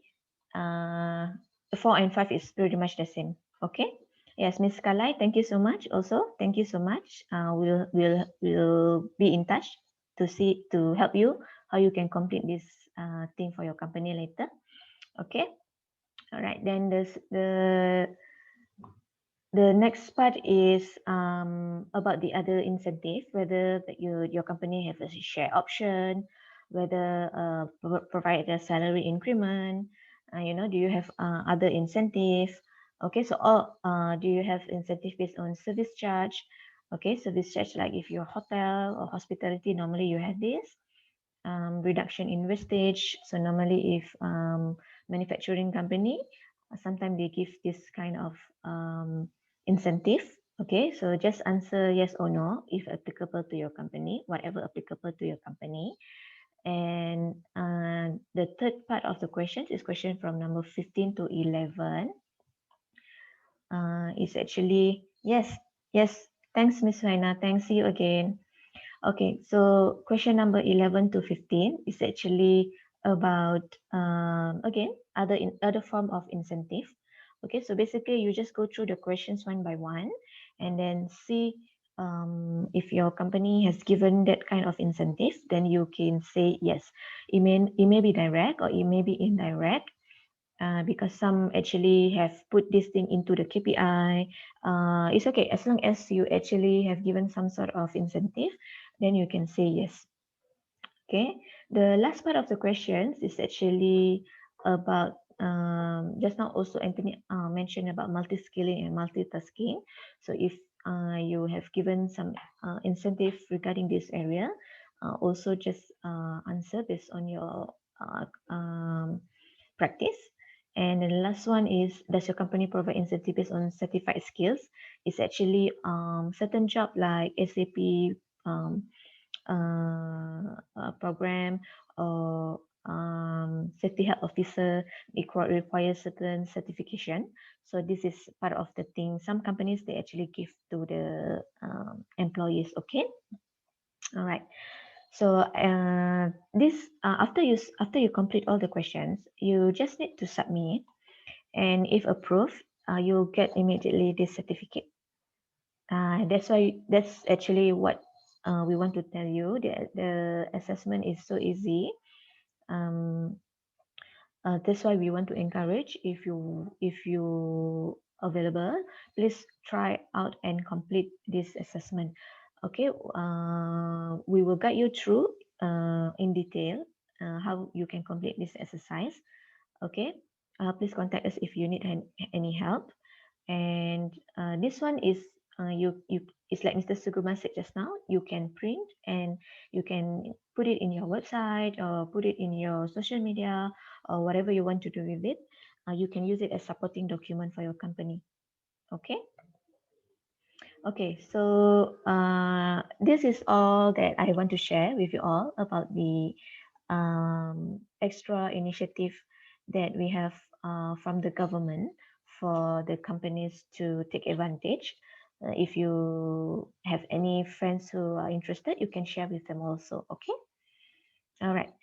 4 and 5 is pretty much the same. Okay. Yes, Ms. Kalai, thank you so much. Also, thank you so much. We'll be in touch to help you how you can complete this thing for your company later. Okay. All right. Then the next part is about the other incentive, whether your company have a share option, whether provide a salary increment. Do you have other incentive? Okay, so do you have incentive based on service charge? Okay, service charge, like if you're hotel or hospitality, normally you have this. Reduction in wastage. So normally if manufacturing company, sometimes they give this kind of incentive. Okay, so just answer yes or no if applicable to your company, whatever applicable to your company. And the third part of the questions is question from number 15 to 11. It's actually, yes. Thanks, Miss Raina. Thanks, see you again. Okay, so question number 11 to 15 is actually about again other form of incentive. Okay, so basically you just go through the questions one by one and then see if your company has given that kind of incentive, then you can say yes. It may be direct or it may be indirect. Because some actually have put this thing into the KPI. It's okay as long as you actually have given some sort of incentive, then you can say yes. Okay, the last part of the questions is actually about just now also Anthony mentioned about multi-skilling and multitasking. So if you have given some incentive regarding this area, also just answer based on your practice. And the last one is, does your company provide incentive based on certified skills? It's actually certain job like SAP program or safety health officer requires certain certification. So this is part of the thing. Some companies, they actually give to the employees. Okay. All right. So this after you complete all the questions, you just need to submit, and if approved, you'll get immediately this certificate. That's actually what we want to tell you. The assessment is so easy. That's why we want to encourage, if you available, please try out and complete this assessment. Okay, we will guide you through in detail how you can complete this exercise. Okay, please contact us if you need any help. And this one is it's like Mr. Suguma said just now, you can print and you can put it in your website or put it in your social media or whatever you want to do with it. You can use it as supporting document for your company. Okay. Okay, so this is all that I want to share with you all about the extra initiative that we have from the government for the companies to take advantage. If you have any friends who are interested, you can share with them also. Okay. All right.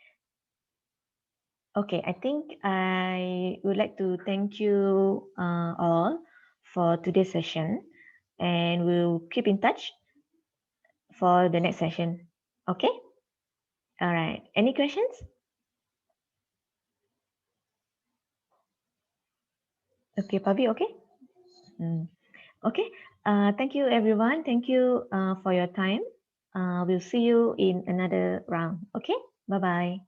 Okay, I think I would like to thank you all for today's session, and we'll keep in touch for the next session. Okay. All right. Any questions? Okay, Pavi, okay? Okay. Thank you, everyone. Thank you for your time. We'll see you in another round. Okay. Bye-bye.